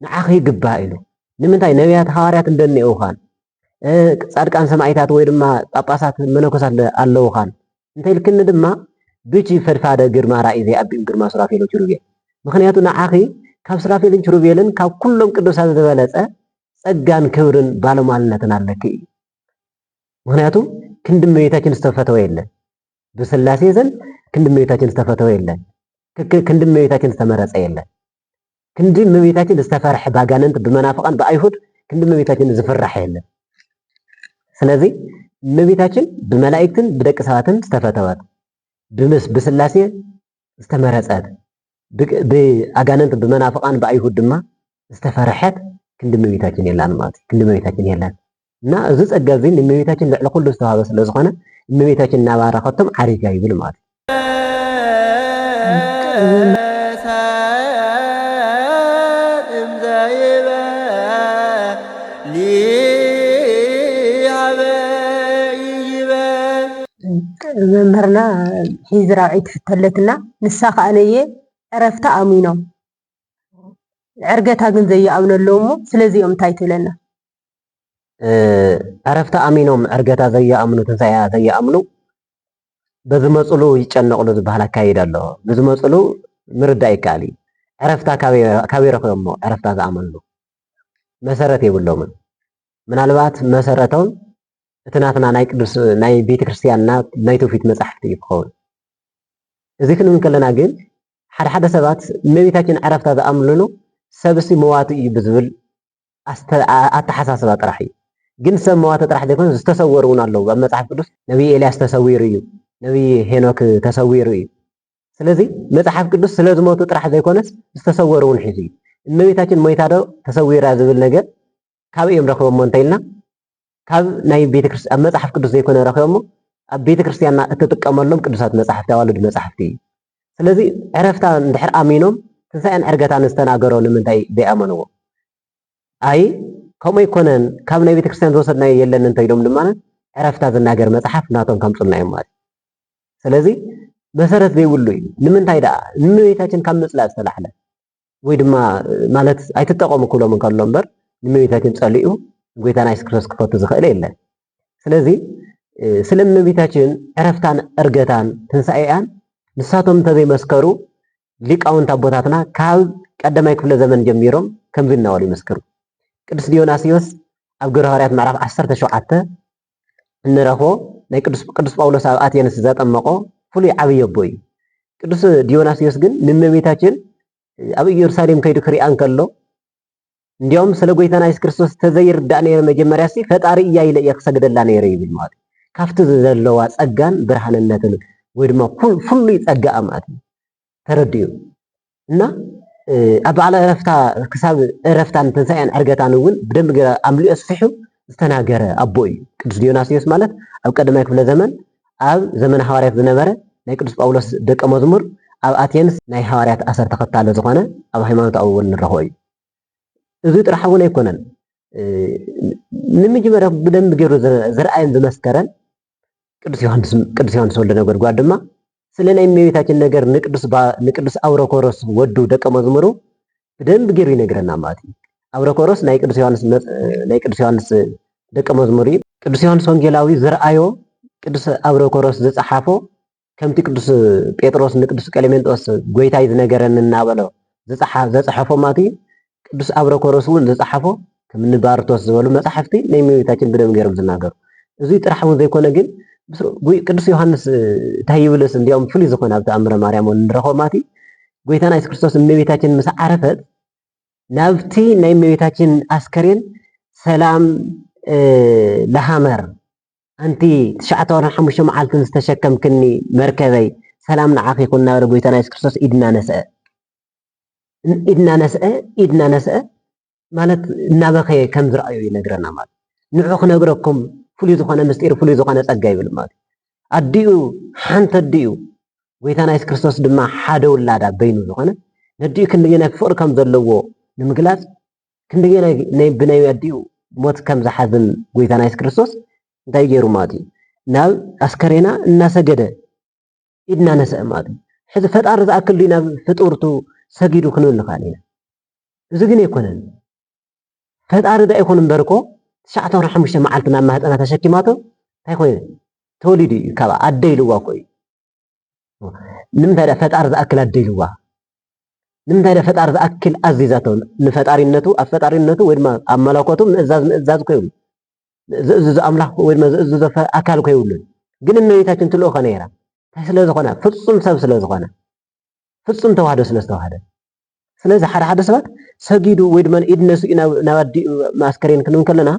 ንዓኺ ይግባእ ኢሉ ንምንታይ ነቢያት ሐዋርያት እንደኒአውኻን ጻድቃን ሰማዕታት ወይ ድማ ጳጳሳት መነኮሳት ኣለውኻን እንተይልክኒ ድማ ብቺ ፈድፋደ ግርማ ራእይ ዘይኣቢም ግርማ ሱራፌል ኪሩቤል ምክንያቱ ንዓኺ ካብ ሱራፌልን ኪሩቤልን ካብ ኩሎም ቅዱሳን ዝበለፀ ፀጋን ክብርን ባለሟልነትን ኣለኪ እዩ። ምክንያቱ ክንዲ እመቤታችን ዝተፈተወ የለን ብስላሴ ዘንድ ክንዲ እመቤታችን ዝተፈተወ የለን ክንዲ እመቤታችን ዝተመረፀ የለን ክንዲ እመቤታችን ዝተፈርሐ ባጋነንት ብመናፍቃን ብኣይሁድ ክንዲ እመቤታችን ዝፍራሕ የለን። ስለዚ እመቤታችን ብመላእክትን ብደቂ ሰባትን ዝተፈተወት ብስላሴ ዝተመረፀት ብኣጋነንት ብመናፍቃን ብኣይሁድ ድማ ዝተፈርሐት ክንዲ እመቤታችን የላን ማለት እዩ። ክንዲ እመቤታችን የለን እና እዚ ፀጋ እዚ ንእመቤታችን ልዕሊ ኩሉ ዝተዋሃበ ስለ ዝኾነ እመቤታችን እናባረኸቶም ዓሪጋ ይብል ማለት እዩ። መምህርና ሒዝ ራብዒ ትፍተለትና ንሳ ከኣነየ ዕረፍታ ኣሚኖም ዕርገታ ግን ዘይኣምኑ ኣለዉ እሞ ስለዚኦም እንታይ ትብለና? ዕረፍታ ኣሚኖም ዕርገታ ዘይኣምኑ ትንሳኤ ዘይኣምኑ በዝመፅሉ ይጨነቕሉ ዝበሃል ኣካይድ ኣሎ። ብዝመፅሉ ምርዳእ ይከኣል እዩ። ዕረፍታ ካበይ ረኺቦም ዕረፍታ ዝኣመንሉ መሰረት የብሎምን። ምናልባት መሰረቶም እቲ ናትና ናይ ቤተ ክርስቲያንና ናይ ትውፊት መፅሓፍቲ እዩ ክኸውን። እዚ ክንብል ከለና ግን ሓደ ሰባት እመቤታችን ዕረፍታ ዝኣምንሉ ሰብሲ መዋቲ እዩ ብዝብል ኣተሓሳስባ ጥራሕ እዩ። ግን ሰብ መዋቲ ጥራሕ ዘይኮነ ዝተሰወሩ እውን ኣለዉ። ኣብ መፅሓፍ ቅዱስ ነቢይ ኤልያስ ተሰዊሩ እዩ፣ ነቢይ ሄኖክ ተሰዊሩ እዩ። ስለዚ መፅሓፍ ቅዱስ ስለ ዝሞቱ ጥራሕ ዘይኮነስ ዝተሰወሩ እውን ሒዙ እዩ። እመቤታችን ሞይታ ዶ ተሰዊራ ዝብል ነገር ካብ እዮም ረኺቦሞ እንተኢልና ካብ ናይ ቤተክርስትያን ኣብ መፅሓፍ ቅዱስ ዘይኮነ ረኺቦሞ ኣብ ቤተክርስትያንና እትጥቀመሎም ቅዱሳት መፅሓፍቲ ኣዋልድ መፅሓፍቲ እዩ። ስለዚ ዕረፍታ እንድሕር ኣሚኖም ትንሳኤን ዕርገታን ዝተናገሮ ንምንታይ ዘይኣመንዎ? ኣይ ከምኡ ይኮነን ካብ ናይ ቤተክርስትያን ዝወሰድናዮ የለን እንተኢሎም ድማ ዕረፍታ ዝናገር መፅሓፍ ናቶም ከምፁልና እዮም ማለት። ስለዚ መሰረት ዘይብሉ እዩ። ንምንታይ ደኣ ንእመቤታችን ካብ ምፅላእ ዝተላሕለ ወይ ድማ ማለት ኣይትጠቐሙ ክብሎም እንከሎ እምበር ንእመቤታችን ፀሊኡ ጎይታና ኢየሱስ ክርስቶስ ክፈቱ ዝኽእል የለን። ስለዚ ስለ እመቤታችን ዕረፍታን ዕርገታን ትንሳኤያን ንሳቶም እንተዘይመስከሩ ሊቃውንቲ ኣቦታትና ካብ ቀዳማይ ክፍለ ዘመን ጀሚሮም ከምዚ እናበሉ ይመስክሩ። ቅዱስ ዲዮናስዮስ ኣብ ግብረ ሐዋርያት ምዕራፍ 17 እንረኽቦ ናይ ቅዱስ ጳውሎስ ኣብ ኣቴንስ ዘጠመቆ ፍሉይ ዓብይ ኣቦ እዩ። ቅዱስ ዲዮናስዮስ ግን ንእመቤታችን ኣብ ኢየሩሳሌም ከይዱ ክሪኣ እንከሎ እንዲያውም ስለ ጎይታና ኢየሱስ ክርስቶስ ተዘይርዳእ ነይረ መጀመርያ ሲ ፈጣሪ እያ ኢለ እየ ክሰግደላ ነይረ ይብል ማለት እዩ። ካብቲ ዘለዋ ፀጋን ብርሃንነትን ወይ ድማ ፍሉይ ፀጋኣ ማለት እዩ ተረዲኡ እና ኣብ በዓለ ዕረፍታ ክሳብ ዕረፍታን ትንሳኤን ዕርገታን እውን ብደንቢ ኣምሊኡ ኣስፊሑ ዝተናገረ ኣቦ እዩ ቅዱስ ዲዮናስዮስ ማለት ኣብ ቀዳማይ ክፍለ ዘመን ኣብ ዘመን ሐዋርያት ዝነበረ ናይ ቅዱስ ጳውሎስ ደቀ መዝሙር ኣብ ኣቴንስ ናይ ሐዋርያት ኣሰር ተኸታሊ ዝኾነ ኣብ ሃይማኖታዊ እውን ንረኽቦ እዩ። እዚ ጥራሕ እውን ኣይኮነን ንመጀመርያ ብደንቢ ገይሩ ዝረኣየን ዝመስከረን ቅዱስ ዮሃንስ ወልደ ነጎድጓድ ድማ ስለ ናይ እመቤታችን ነገር ንቅዱስ አውሮኮሮስ ወዱ ደቀ መዝሙሩ ብደንብ ገይሩ ይነግረና ማለት እዩ። አውሮኮሮስ ናይ ቅዱስ ዮሃንስ ደቀ መዝሙር እዩ። ቅዱስ ዮሃንስ ወንጌላዊ ዝረኣዮ ቅዱስ አውሮኮሮስ ዝፀሓፎ ከምቲ ቅዱስ ጴጥሮስ ንቅዱስ ቀሌሜንጦስ ጎይታይ ዝነገረን እናበሎ ዘፀሓፎ ማለት እዩ። ቅዱስ አብሮኮሮስ እውን ዝፀሓፎ ከም ንባርቶስ ዝበሉ መፅሓፍቲ ናይ እመቤታችን ብደንብ ገይሮም ዝናገሩ። እዚ ጥራሕ እውን ዘይኮነ ግን ቅዱስ ዮሃንስ እንታይ ይብልስ እንዲያውም ፍሉይ ዝኾነ ኣብ ተኣምረ ማርያም ንረኽቦ ማለት እዩ። ጎይታና ኢየሱስ ክርስቶስ እመቤታችን ምስ ዓረፈት ናብቲ ናይ እመቤታችን ኣስከሬን ሰላም ለሃመር ኣንቲ 95 መዓልትን ዝተሸከምክኒ መርከበይ ሰላም ንዓኺ ይኹን እናበለ ጎይታና ኢየሱስ ክርስቶስ ኢድና ነስአ ማለት እናበኸየ ከም ዝረኣዩ ይነግረና ማለት ንዑ ክነግረኩም ፍሉይ ዝኾነ ምስጢር ፍሉይ ዝኾነ ፀጋ ይብል ማለት ኣዲኡ ሓንቲ ኣዲኡ ጎይታና ኢየሱስ ክርስቶስ ድማ ሓደ ውላዳ በይኑ ዝኾነ ነዲኡ ክንደየናይ ፍቅሪ ከም ዘለዎ ንምግላፅ ክንደየናይ ብናይ ኣዲኡ ሞት ከም ዝሓዝን ጎይታና ኢየሱስ ክርስቶስ እንታይ ገይሩ ማለት እዩ ናብ ኣስከሬና እናሰገደ ኢድና ነስአ ማለት እዩ። ሕዚ ፈጣሪ ዝኣክል ዱ ናብ ፍጡርቱ ሰጊዱ ክንብል ንኽእል ኢና። እዚ ግን ኣይኮነን። ፈጣሪ ዳ ይኹን እምበርኮ 95 መዓልቲ ናብ ማህፀና ተሸኪማቶ እንታይ ኮይኑ ተወሊዱ እዩ ካብ ኣደይልዋ ኮ እዩ። ንምንታይ ዳ ፈጣሪ ዝኣክል ኣደይልዋ? ንምንታይ ዳ ፈጣሪ ዝኣክል ኣዚዛቶ? ንፈጣሪነቱ ኣብ ፈጣሪነቱ ወይ ድማ ኣብ መለኮቱ ምእዛዝ ኮ ይብሉ ዝእዝዞ ኣምላኽ ወይ ድማ ዝእዝዞ ኣካል ኮ ይብሉን። ግን እመቤታችን ትልእኾ ነይራ እንታይ ስለ ዝኾነ ፍፁም ሰብ ስለ ዝኾነ ፍፁም ተዋህዶ ስለ ዝተዋህደ። ስለዚ ሓደ ሰባት ሰጊዱ ወይ ድማ ኢድ ነሲኡ ናብ ኣዲኡ ማስከሬን ክንብል ከለና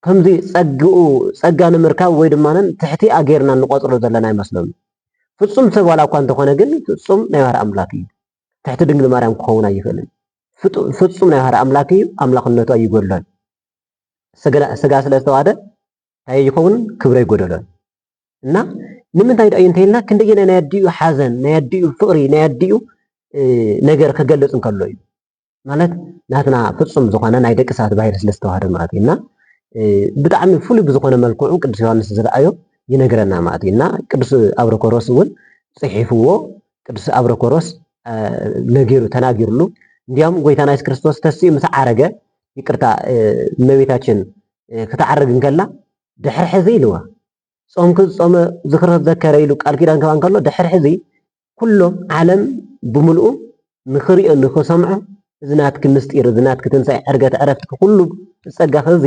ከምዚ ፀጋ ንምርካብ ወይ ድማ ትሕቲ ኣጌርና ንቆፅሮ ዘለና ይመስሎም። ፍፁም ሰብ ዋላ እኳ እንተኾነ ግን ፍፁም ናይ ባሕሪ ኣምላክ እዩ። ትሕቲ ድንግል ማርያም ክኸውን ኣይኽእልን። ፍፁም ናይ ባሕሪ ኣምላክ እዩ። ኣምላኽነቱ ኣይጎድሎን። ስጋ ስለ ዝተዋህደ እንታይ ይኸውን? ክብሪ ኣይጎደሎን። እና ንምንታይ ዳ እዩ እንተኢልና ክንደየናይ ናይ ኣዲኡ ሓዘን ናይ ኣዲኡ ፍቅሪ ናይ ኣዲኡ ነገር ክገልፅ እንከሎ እዩ ማለት ናትና ፍፁም ዝኾነ ናይ ደቂ ሰባት ባሕሪ ስለ ዝተዋህደ ማለት እዩ። እና ብጣዕሚ ፍሉይ ብዝኾነ መልክዑ ቅዱስ ዮሃንስ ዝረኣዮ ይነግረና ማለት እና ቅዱስ አብሮኮሮስ እውን ጽሒፍዎ ቅዱስ አብሮኮሮስ ነጊሩ ተናጊሩሉ እንዲያውም ጎይታና ኢየሱስ ክርስቶስ ተስኡ ምስ ዓረገ ይቅርታ እመቤታችን ክትዓርግ እንከላ ድሕሪ ሕዚ ኢልዋ ጾም ክጾመ ዝክረ ዘከረ ኢሉ ቃል ኪዳን ከባ እንከሎ ድሕሪ ሕዚ ኩሎም ዓለም ብምልኡ ንኽሪኦ ንኽሰምዖ እዝናትክ ምስጢር እዝናትክ ትንሣኤ ዕርገት ዕረፍትክ ኩሉ ዝፀጋ ክዚ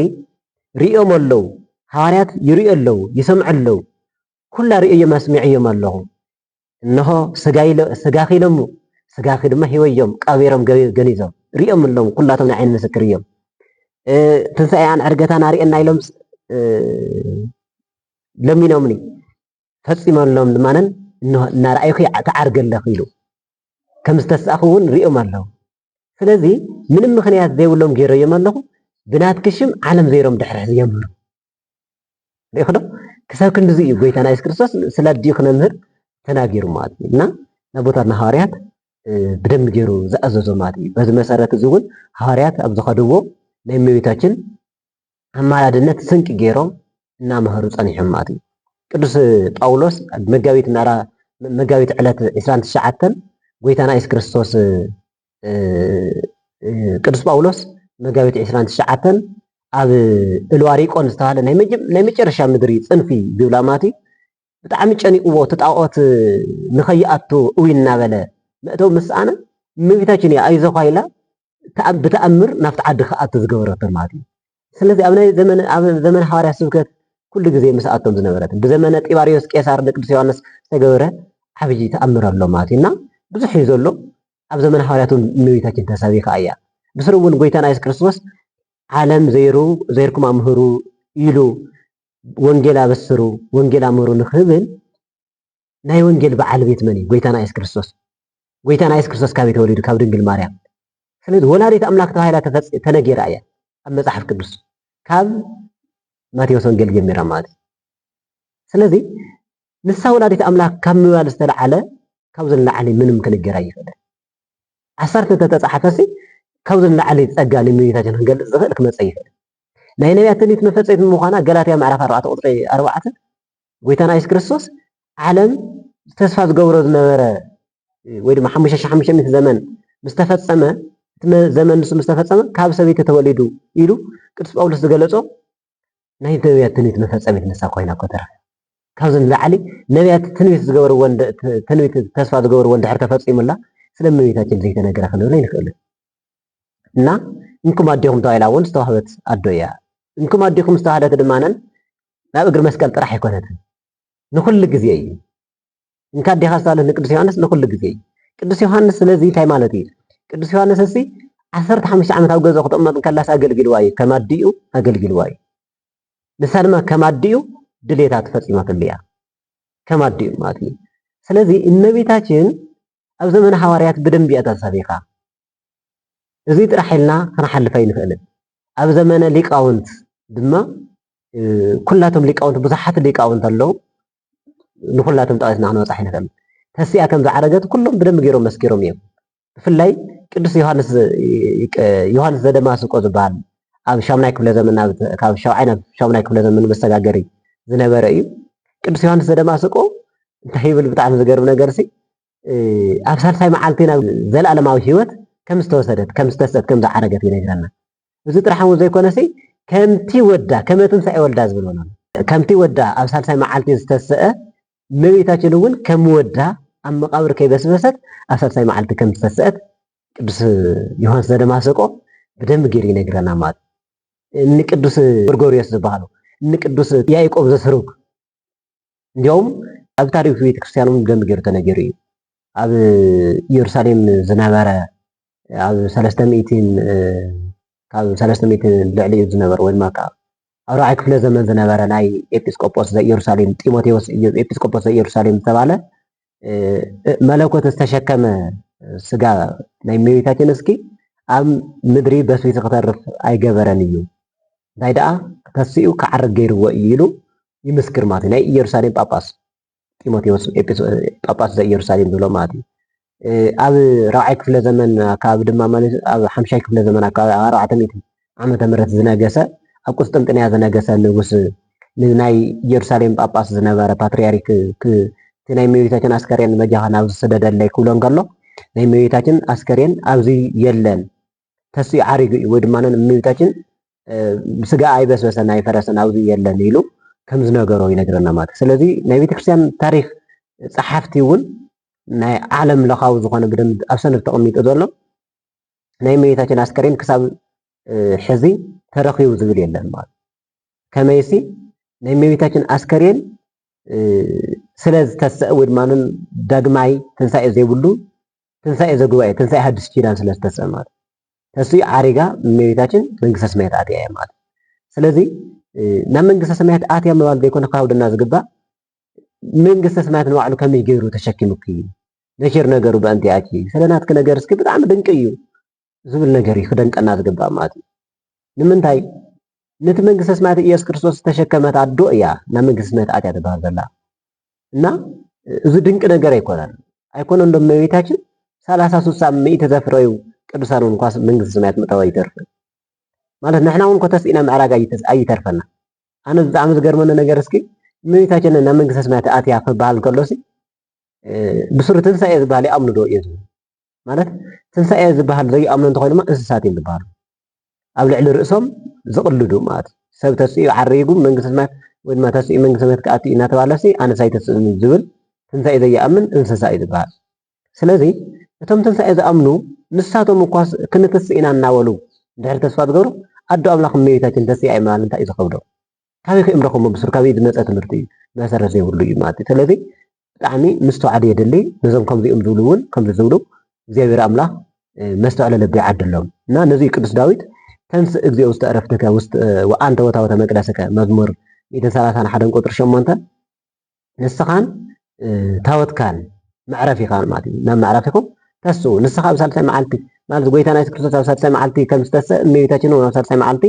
ሪኦም ኣለዉ ሃዋርያት ይሪኡ ኣለዉ ይሰምዑ ኣለዉ ኩላ ሪእዮም ኣስሚዕዮም ኣለኹ እነሆ ስጋኺ ኢሎሙ ስጋኺ ድማ ሂወዮም ቀቢሮም ገኒዞም ሪኦም ኣለዉ ኩላቶም ናይ ዓይኒ ምስክር እዮም ትንሣኤያን ዕርገታን ኣሪእና ኢሎም ለሚኖምኒ ፈፂሞሎም ድማነን እናርኣይኹ ተዓርገለኽ ኢሉ ከም ዝተስኣኹ እውን ሪኦም ኣለዉ ስለዚ ምንም ምክንያት ዘይብሎም ገይሮዮም ኣለኹ ብናትክሽም ዓለም ዘይሮም ድሕሪ ሕዚ የምህሩ ሪኢኹ ዶ ክሳብ ክንድዚ እዩ ጎይታና ኢየሱስ ክርስቶስ ስለ ድዩ ክነምህር ተናጊሩ ማለት እዩ እና ናቦታትና ሃዋርያት ብደንብ ገይሩ ዝኣዘዞ ማለት እዩ በዚ መሰረት እዚ እውን ሃዋርያት ኣብ ዝኸድዎ ናይ እመቤታችን ኣማላድነት ስንቂ ገይሮም እናመሃሩ ፀኒሖም ማለት እዩ ቅዱስ ጳውሎስ መጋቢት ዕለት 29 ጎይታና ኢየሱስ ክርስቶስ ቅዱስ ጳውሎስ መጋቢት 29 ኣብ ኢልዋሪቆን ዝተባሃለ ናይ መጨረሻ ምድሪ ፅንፊ ዝብላ ማለት እዩ ብጣዕሚ ጨኒቅዎ ተጣዖት ንኸይኣቱ እዊ እናበለ መእተው ምስኣነ እመቤታችን እያ ኣይዞኻ ኢላ ብተኣምር ናብቲ ዓዲ ክኣቱ ዝገበረቶ ማለት እዩ ስለዚ ኣብ ዘመን ሃዋርያ ስብከት ኩሉ ግዜ ምስኣቶም ዝነበረት ብዘመነ ጢባርዮስ ቄሳር ንቅዱስ ዮሃንስ ዝተገበረ ዓብይ ተኣምር ኣሎ ማለት እዩ እና ብዙሕ እዩ ዘሎ ኣብ ዘመን ሃዋርያት እመቤታችን ተሰቢኻ እያ ብስሩ እውን ጎይታና ኢየሱስ ክርስቶስ ዓለም ዘይርኩም ኣምህሩ ኢሉ ወንጌል ኣበስሩ ወንጌል ኣምህሩ ንክብል ናይ ወንጌል በዓል ቤት መን እዩ ጎይታና ኢየሱስ ክርስቶስ ጎይታና ኢየሱስ ክርስቶስ ካብ ተወሊዱ ካብ ድንግል ማርያም ስለዚ ወላዲት ኣምላክ ተባሂላ ተነጊራ እያ ኣብ መጽሓፍ ቅዱስ ካብ ማቴዎስ ወንጌል ጀሚራ ማለት እዩ ስለዚ ንሳ ወላዲት ኣምላክ ካብ ምባል ዝተለዓለ ካብዚ ንላዕሊ ምንም ክንገራ ይኽእልን ዓሰርተ ተተፃሓፈሲ ካብዚ ንላዕሊ ፀጋ ንእመቤታችን ክንገልፅ ዝኽእል ክመፅእ ይኽእል ናይ ነቢያት ትንቢት መፈፀይት ምዃና ገላትያ ምዕራፍ 4 ቁጥሪ 4 ጎይታና ኢየሱስ ክርስቶስ ዓለም ተስፋ ዝገብሮ ዝነበረ ወይ ድማ 5500 ዘመን ምስተፈፀመ ዘመን ንሱ ምስተፈፀመ ካብ ሰበይቲ ተወሊዱ ኢሉ ቅዱስ ጳውሎስ ዝገለጾ ናይ ነቢያት ትንቢት መፈፀሚት ንሳ ኮይና ኮተረ ካብዚ ንላዕሊ ነቢያት ትንቢት ተስፋ ዝገበርዎ እንድሕር ተፈፂሙላ ስለ እመቤታችን ዘይተነገረ ክንብል ኣይንኽእልን እና እንኩም ኣዴኹም ተባሂላ እውን ዝተዋህበት ኣዶ እያ እንኩም ኣዴኹም ዝተባሃለት ድማነን ናብ እግሪ መስቀል ጥራሕ ኣይኮነትን ንኩሉ ግዜ እዩ እንካ ኣዴኻ ዝተባሃለት ንቅዱስ ዮሃንስ ንኩሉ ግዜ እዩ ቅዱስ ዮሃንስ ስለዚ እንታይ ማለት እዩ ቅዱስ ዮሃንስ እሲ 15 ዓመት ኣብ ገዝኡ ክትቕመጥ ከላስ ኣገልግልዋ እዩ ከም ኣዲኡ ኣገልግልዋ እዩ ንሳ ድማ ከም ኣዲኡ ድሌታ ትፈፂማትሉ እያ ከም ኣዲኡ ማለት እዩ ስለዚ እመቤታችን ኣብ ዘመነ ሃዋርያት ብደንቢ እያ ተሰቢኻ እዚ ጥራሕ ኢልና ክነሓልፈ ኣይንኽእልን ኣብ ዘመነ ሊቃውንት ድማ ኩላቶም ሊቃውንት ብዙሓት ሊቃውንት ኣለዉ ንኩላቶም ጠቒስና ክንበፅሕ ኣይንኽእልን ተሲኣ ከም ዝዓረገት ኩሎም ብደንቢ ገይሮም መስኪሮም እዮም ብፍላይ ቅዱስ ዮሃንስ ዘደማስቆ ዝበሃል ኣብ 8ይ ክፍለ ዘመን ካብ 7ይ ናብ 8ይ ክፍለ ዘመን መሰጋገሪ ዝነበረ እዩ ቅዱስ ዮሃንስ ዘደማስቆ እንታይ ይብል ብጣዕሚ ዝገርም ነገር ሲ ኣብ ሳልሳይ መዓልቲ ናብ ዘለኣለማዊ ሂወት ከም ዝተወሰደት ከም ዝተሰት ከም ዝዓረገት ይነግረና እዚ ጥራሕ እውን ዘይኮነሲ ከምቲ ወዳ ከም ትንሣኤ ወልዳ ዝብልዎ ከምቲ ወዳ ኣብ ሳልሳይ መዓልቲ ዝተሰአ እመቤታችን እውን ከም ወዳ ኣብ መቃብር ከይበስበሰት ኣብ ሳልሳይ መዓልቲ ከም ዝተሰአት ቅዱስ ዮሃንስ ዘደማስቆ ብደንብ ገይሩ ይነግረና ማለት እኒ ቅዱስ ጎርጎርዮስ ዝበሃሉ እኒ ቅዱስ ያዕቆብ ዘስሩግ እንዲያውም ኣብ ታሪክ ቤተክርስትያን ብደንብ ገይሩ ተነጊሩ እዩ ኣብ ኢየሩሳሌም ዝነበረ ኣብ 300 ልዕሊ ዝነበረ ወይ ድማ ኣብ 4ይ ክፍለ ዘመን ዝነበረ ናይ ኤጲስቆጶስ ዘኢየሩሳሌም ጢሞቴዎስ ኤጲስቆጶስ ዘኢየሩሳሌም ዝተባለ መለኮት ዝተሸከመ ስጋ ናይ እመቤታችን እስኪ ኣብ ምድሪ በስቢሱ ክተርፍ ኣይገበረን እዩ እንታይ ደኣ ተሲኡ ክዓርግ ገይርዎ እዩ ኢሉ ይምስክር ማለት ናይ ኢየሩሳሌም ጳጳስ ጢሞቴዎስ ጳጳስ ዘኢየሩሳሌም ብሎ ማለት እዩ ኣብ 4ይ ክፍለ ዘመን አካባቢ ድማ ማለት ኣብ 5ይ ክፍለ ዘመን አካባቢ 400 ዓመተ ምህረት ዝነገሰ ኣብ ቁስጥንጥንያ ዝነገሰ ንጉስ ናይ ኢየሩሳሌም ጳጳስ ዝነበረ ፓትርያርክ ናይ እመቤታችን አስከሬን መጃኻ ናብ ዝሰደደለይ ክብሎ እንከሎ ናይ እመቤታችን አስከሬን ኣብዚ የለን ተስኡ ዓሪጉ እዩ ወይ ድማ እመቤታችን ስጋ ኣይበስበሰን ኣይፈረሰን ኣብዚ የለን ኢሉ ከም ዝነገሮ ይነግረና ማለት እዩ። ስለዚ ናይ ቤተክርስትያን ታሪክ ጸሓፍቲ እውን ናይ ዓለም ለኻዊ ዝኾነ ብደንብ ኣብ ሰነድ ተቐሚጡ ዘሎ ናይ እመቤታችን አስከሬን ክሳብ ሕዚ ተረኺቡ ዝብል የለን ማለት ከመይሲ ናይ እመቤታችን አስከሬን ስለ ዝተሰአ ወይ ድማ ዳግማይ ትንሳኤ ዘይብሉ ትንሳኤ ዘጉባኤ ትንሳኤ ሓድሽ ኪዳን ስለ ዝተሰአ ማለት ተስኡ ዓሪጋ እመቤታችን መንግስተ ሰማያት ኣትያ እያ ማለት ስለዚ ናብ መንግስተ ሰማያት ኣትያ ምባል ዘይኮነ ካውድና ዝግባእ መንግስተ ሰማያት ንባዕሉ ከመይ ገይሩ ተሸኪሙኪ ነሽር ነገሩ በእንቲኣኪ ስለናትክ ነገር እስኪ ብጣዕሚ ድንቂ እዩ ዝብል ነገር እዩ ክደንቀና ዝግባእ ማለት እዩ። ንምንታይ ነቲ መንግስተ ሰማያት ኢየሱስ ክርስቶስ ተሸከመት ኣዶ እያ ናብ መንግስተ ሰማያት ኣትያ ትበሃል ዘላ እና እዚ ድንቂ ነገር ኣይኮነን ዶ እመቤታችን 30 ሚእቲ ዘፍረዩ ቅዱሳን እንኳስ መንግስተ ሰማያት ምእተው ኣይተርፍን ማለት ንሕና እውን ከተስኢና ምዕራግ ኣይተርፈና። ኣነ ብጣዕሚ ዝገርመኒ ነገር እስኪ እመቤታችን ናብ መንግስተ ሰማያት ኣትያ ክበሃል ከሎሲ ብሱር ትንሳኤ ዝበሃል ይኣምኑ ዶ እየ ዝብል ማለት ትንሳኤ ዝበሃል ዘይኣምኑ እንተኮይኑ ድማ እንስሳት እዮም ዝበሃሉ ኣብ ልዕሊ ርእሶም ዝቕልዱ ማለት ሰብ ተስኡ ዓሪጉ መንግስተ ሰማያት ወይ ድማ ተስኡ መንግስተ ሰማያት ከኣቱ እናተባሃለሲ ኣነ ሳይተስእኒ ዝብል ትንሳኤ ዘይኣምን እንስሳ እዩ ዝበሃል። ስለዚ እቶም ትንሳኤ ዝኣምኑ ንሳቶም እኳስ ክንትስእ ኢና እናበሉ እንድሕር ተስፋ ዝገብሩ ኣዶ ኣምላኽ እመቤታችን ተስኣ እያ ምባል እንታይ እዩ ዝኸብዶ? ካበይ ከ እምረኽሞ ብሱር ካበይ ዝመፀ ትምህርቲ እዩ መሰረት ዘይብሉ እዩ ማለት እዩ። ስለዚ ብጣዕሚ ምስተውዓል የድሊ ነዞም ከምዚኦም ዝብሉ እውን ከምዚ ዝብሉ እግዚኣብሔር ኣምላኽ መስተውዕለ ልቢ ይዓድሎም እና ነዚ ቅዱስ ዳዊት ተንስ እግዚኦ ውስተ ዕረፍትከ ወአንተ ወታወተ መቅደስከ መዝሙር 131 ቁጥር 8 ንስኻን ታወትካን መዕረፊኻን ማለት እዩ ናብ መዕረፊኹም ተስኡ ንስኻ ኣብ ሳልሳይ መዓልቲ ማለት ጎይታና ኢየሱስ ክርስቶስ ኣብ ሳልሳይ መዓልቲ ከም ዝተሰአ እመቤታችን እውን ኣብ ሳልሳይ መዓልቲ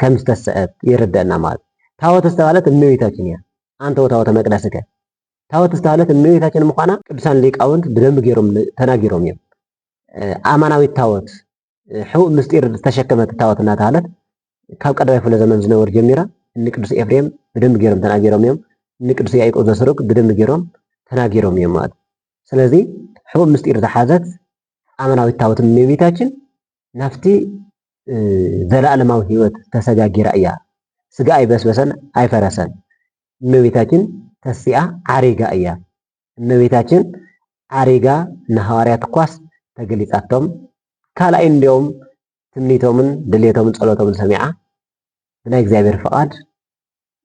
ከም ዝተሰአት ይርደአና ማለት ታወት ዝተባህለት እመቤታችን እያ። አንተ ወታወተ መቅደስከ ታወት ዝተባህለት እመቤታችን ምዃና ቅዱሳን ሊቃውንት ብደንብ ገይሮም ተናጊሮም እዮም። ኣማናዊት ታወት ሕቡእ ምስጢር ዝተሸከመት ታወት እናተባህለት ካብ ቀዳማይ ክፍለ ዘመን ዝነበሩ ጀሚራ እኒ ቅዱስ ኤፍሬም ብደንብ ገይሮም ተናጊሮም እዮም። እኒ ቅዱስ ያዕቆብ ዘስሩግ ብደንብ ገይሮም ተናጊሮም እዮም ማለት ስለዚ ሕቡእ ምስጢር ዝሓዘት ኣማናዊት ታወት እመቤታችን ናፍቲ ዘለኣለማዊ ህይወት ተሰጋጊራ እያ። ስጋ ኣይበስበሰን ኣይፈረሰን እመቤታችን ተሲኣ ዓሪጋ እያ። እመቤታችን ዓሪጋ ንሃዋርያት እኳስ ተገሊፃቶም ካልኣይ እንዲኦም ትምኒቶምን ድሌቶምን ጸሎቶምን ሰሚዓ ብናይ እግዚአብሔር ፍቃድ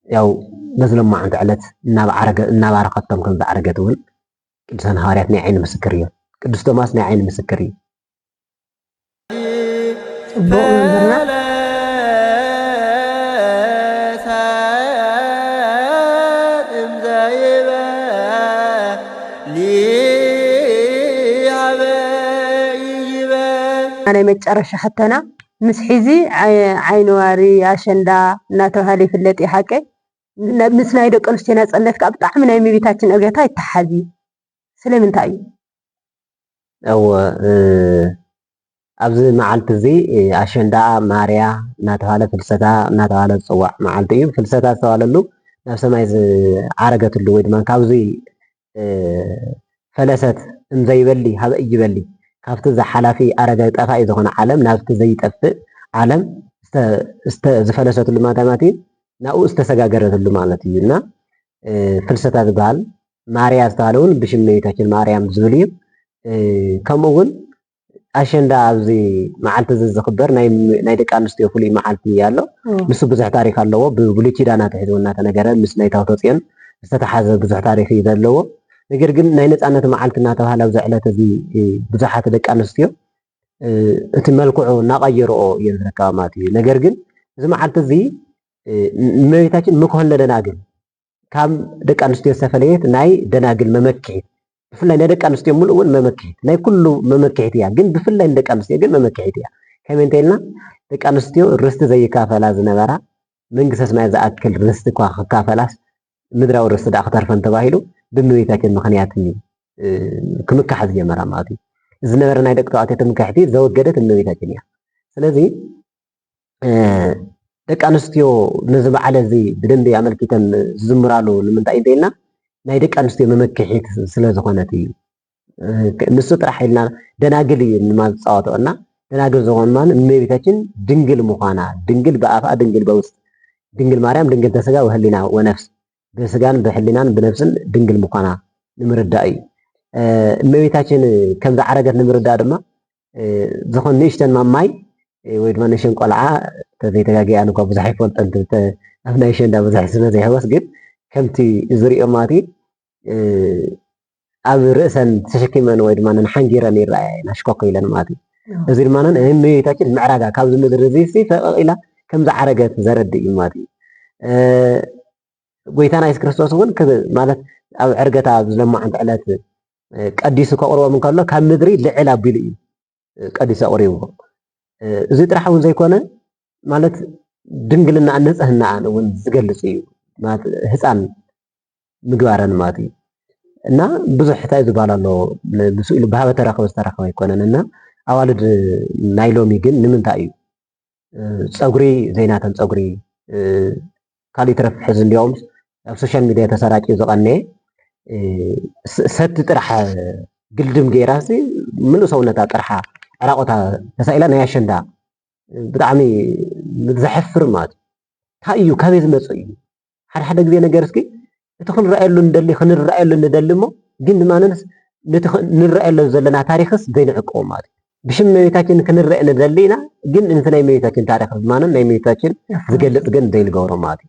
ያው በዝለማዓንቲ ዕለት እናባረኸቶም ከም ዝዓረገት እውን ቅዱሳን ሃዋርያት ናይ ዓይኒ ምስክር እዮም። ቅዱስ ቶማስ ናይ ዓይኒ ምስክር እዩ። ናይ መጨረሻ ሕተና ምስ ሒዚ ዓይኒ ዋሪ ኣሸንዳ እናተባህለ ይፍለጥ እዩ ሓቀ ምስ ናይ ደቂ ኣንስትዮ ናፀነትካ ብጣዕሚ ናይ እመቤታችን ዕርገታ ይተሓዝ እዩ። ስለምንታይ እዩ? ኣብዚ መዓልቲ እዚ ኣሸንዳ ማርያ እናተባህለ ፍልሰታ እናተባህለ ዝፅዋዕ መዓልቲ እዩ። ፍልሰታ ዝተባህለሉ ናብ ሰማይ ዝዓረገትሉ ወይ ድማ ካብዚ ፈለሰት እንዘይበሊ ሃበ ይበሊ ካብቲ ዝሓላፊ ኣረገ ጠፋኢ ዝኾነ ዓለም ናብቲ ዘይጠፍእ ዓለም ዝፈለሰትሉ ማለት እዩ ናብኡ ዝተሰጋገረትሉ ማለት እዩ እና ፍልሰታ ዝበሃል ማርያ ዝተባህለ እውን ብሽም እመቤታችን ማርያም ዝብል እዩ። ከምኡ እውን ኣሸንዳ ኣብዚ መዓልቲ እዚ ዝኽበር ናይ ደቂ ኣንስትዮ ፍሉይ መዓልቲ ኣሎ። ንሱ ብዙሕ ታሪክ ኣለዎ። ብብሉይ ኪዳን ኣትሒዙ እናተነገረ ምስ ናይ ታቦተ ጽዮን ዝተተሓዘ ብዙሕ ታሪክ እዩ ዘለዎ። ነገር ግን ናይ ነፃነት መዓልቲ እናተባህለ ኣብዚ ዕለት እዚ ብዙሓት ደቂ ኣንስትዮ እቲ መልክዑ እናቐየርኦ እየን ዝርከባ ማለት እዩ። ነገር ግን እዚ መዓልቲ እዚ እመቤታችን ምክሆን ለደናግል ካብ ደቂ ኣንስትዮ ዝተፈለየት ናይ ደናግል መመክሒት ብፍላይ ናይ ደቂ ኣንስትዮ ሙሉእ እውን መመክሒት ናይ ኩሉ መመክሒት እያ። ግን ብፍላይ ንደቂ ኣንስትዮ ግን መመክሒት እያ። ከመይ እንተኢልና ደቂ ኣንስትዮ ርስቲ ዘይካፈላ ዝነበራ መንግስተ ሰማያት ዝኣክል ርስቲ እኳ ክካፈላስ ምድራዊ ርስቲ ዳ ክተርፈን ተባሂሉ ብእመቤታችን ምክንያት እዩ ክምካሕ ዝጀመራ ማለት እዩ። ዝነበረ ናይ ደቂ ተባዕትዮ ተምካሕቲ ዘወገደት እመቤታችን እያ። ስለዚ ደቂ ኣንስትዮ ነዚ በዓል እዚ ብደንቢ ኣመልኪተን ዝዝምራሉ ንምንታይ እንተኢልና ናይ ደቂ ኣንስትዮ መመክሒት ስለ ዝኾነት እዩ። ንሱ ጥራሕ ኢልና ደናግል እዩ ንማል ዝፃወተኦና ደናግል ዝኾን ማለት እመቤታችን ድንግል ምዃና ድንግል በኣፍኣ ድንግል በውስጥ ድንግል ማርያም ድንግል ተስጋ ወህሊና ወነፍስ ብስጋን ብሕሊናን ብነፍስን ድንግል ምዃና ንምርዳእ እዩ። እመቤታችን ከምዚ ዓረገት ንምርዳእ ድማ ዝኾን ንእሽተን ማማይ ወይ ድማ ንእሽተን ቆልዓ ተዘይተጋጊኣን እኳ ብዙሕ ኣይፈልጠን ኣብ ናይ ሸንዳ ብዙሕ ስለዘይሕወስ ግን ከምቲ ዝሪኦ ማለት እዩ ኣብ ርእሰን ተሸኪመን ወይ ድማ ንሓንጊረን ይረኣያ ናሽኮኮ ኢለን ማለት እዩ። እዚ ድማ እመቤታችን ምዕራጋ ካብዚ ምድሪ እዚ ፈቐቕ ኢላ ከምዚ ዓረገት ዘረድእ እዩ ማለት እዩ። ጎይታና ኢየሱስ ክርስቶስ እውን ማለት ኣብ ዕርገታ ዝለማዓንቲ ዕለት ቀዲሱ ከቕርቦም እንከሎ ካብ ምድሪ ልዕል ኣቢሉ እዩ ቀዲሱ ኣቕሪብዎ። እዚ ጥራሕ እውን ዘይኮነ ማለት ድንግልና ንፅህናኣን እውን ዝገልፅ እዩ ማለት ህፃን ምግባረን ማለት እዩ። እና ብዙሕ እንታይ ዝበሃል ኣሎ ንሱ ኢሉ ብሃበ ተረኸበ ዝተረኸበ ኣይኮነን እና ኣዋልድ ናይ ሎሚ ግን ንምንታይ እዩ ፀጉሪ ዘይናተን ፀጉሪ ካሊእ ትረፍ ሕዚ እንዲኦም ኣብ ሶሻል ሚድያ ተሰራጭዩ ዝቐነየ ሰቲ ጥራሕ ግልድም ገይራ ምሉእ ሰውነታ ጥርሓ ዕራቆታ ተሳኢላ ናይ ኣሸንዳ ብጣዕሚ ዘሕፍር ማለት እንታይ እዩ ካበይ ዝመፅእ እዩ ሓደ ሓደ ግዜ ነገር እስኪ እቲ ክንረአየሉ ንደሊ ክንረአየሉ ንደሊ እሞ ግን ድማንስ ነቲ ንረአየሉ ዘለና ታሪክስ ዘይንዕቅቦ ማለት እዩ። ብሽም እመቤታችን ክንረአ ንደሊ ኢና ግንንቲ ናይ እመቤታችን ታሪክ ድማንን ናይ እመቤታችን ዝገልፅ ግን ዘይንገብሮ ማለት እዩ።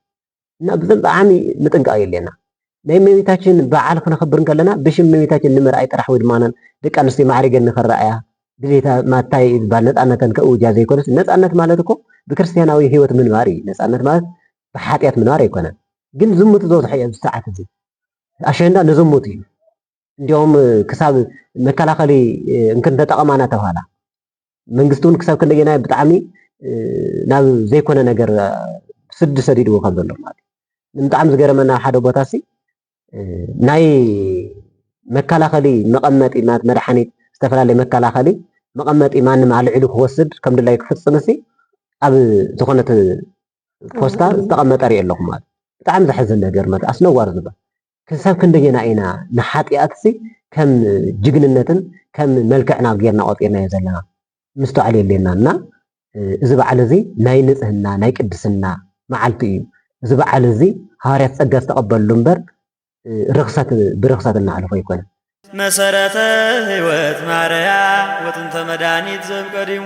እና ብጣዕሚ ምጥንቃቕ የለና ናይ እመቤታችን በዓል ክነኽብር ከለና ብሽም እመቤታችን ንምርኣይ ጥራሕ ወይ ድማንን ደቂ ኣንስትዮ ማዕሪገን ንኽረኣያ ድሌታ ማታይ ዝበሃል ነፃነተን ከእውጃ ዘይኮነስ ነፃነት ማለት እኮ ብክርስቲያናዊ ሂወት ምንባር እዩ። ነፃነት ማለት ብሓጢኣት ምንባር ኣይኮነን። ግን ዝሙት ዝበዝሖ እዩ ኣብዚ ሰዓት እዚ ኣሸንዳ ንዝሙት እዩ። እንዲኦም ክሳብ መከላኸሊ እንክንተጠቐማና ተባሃላ መንግስቲ እውን ክሳብ ክንደየናይ ብጣዕሚ ናብ ዘይኮነ ነገር ስዲ ሰዲድዎ ከም ዘሎ ማለት እዩ። ብጣዕሚ ዝገረመና ሓደ ቦታ ሲ ናይ መከላኸሊ መቐመጢ ማለት መድሓኒት ዝተፈላለየ መከላኸሊ መቐመጢ ማንም ኣልዒሉ ክወስድ ከም ድላይ ክፍፅም ሲ ኣብ ዝኾነት ፖስታ ዝተቐመጠ ሪኦ ኣለኹ ማለት ብጣዕሚ ዘሕዝን ነገር ማለት ኣስነዋር ዝባል ክሳብ ክንደየና ኢና ንሓጢኣት ሲ ከም ጅግንነትን ከም መልክዕና ጌርና ቆጢርናዮ ዘለና ምስተዋዕል የለና እና እዚ በዓል እዚ ናይ ንፅህና ናይ ቅድስና መዓልቲ እዩ። እዚ በዓል እዚ ሃዋርያት ፀጋ ዝተቐበልሉ እምበር ብርኽሰት እናሕልፎ ኣይኮነን። መሰረተ ህይወት ማርያ ወጥንተ መድኃኒት ዘእምቀዲሙ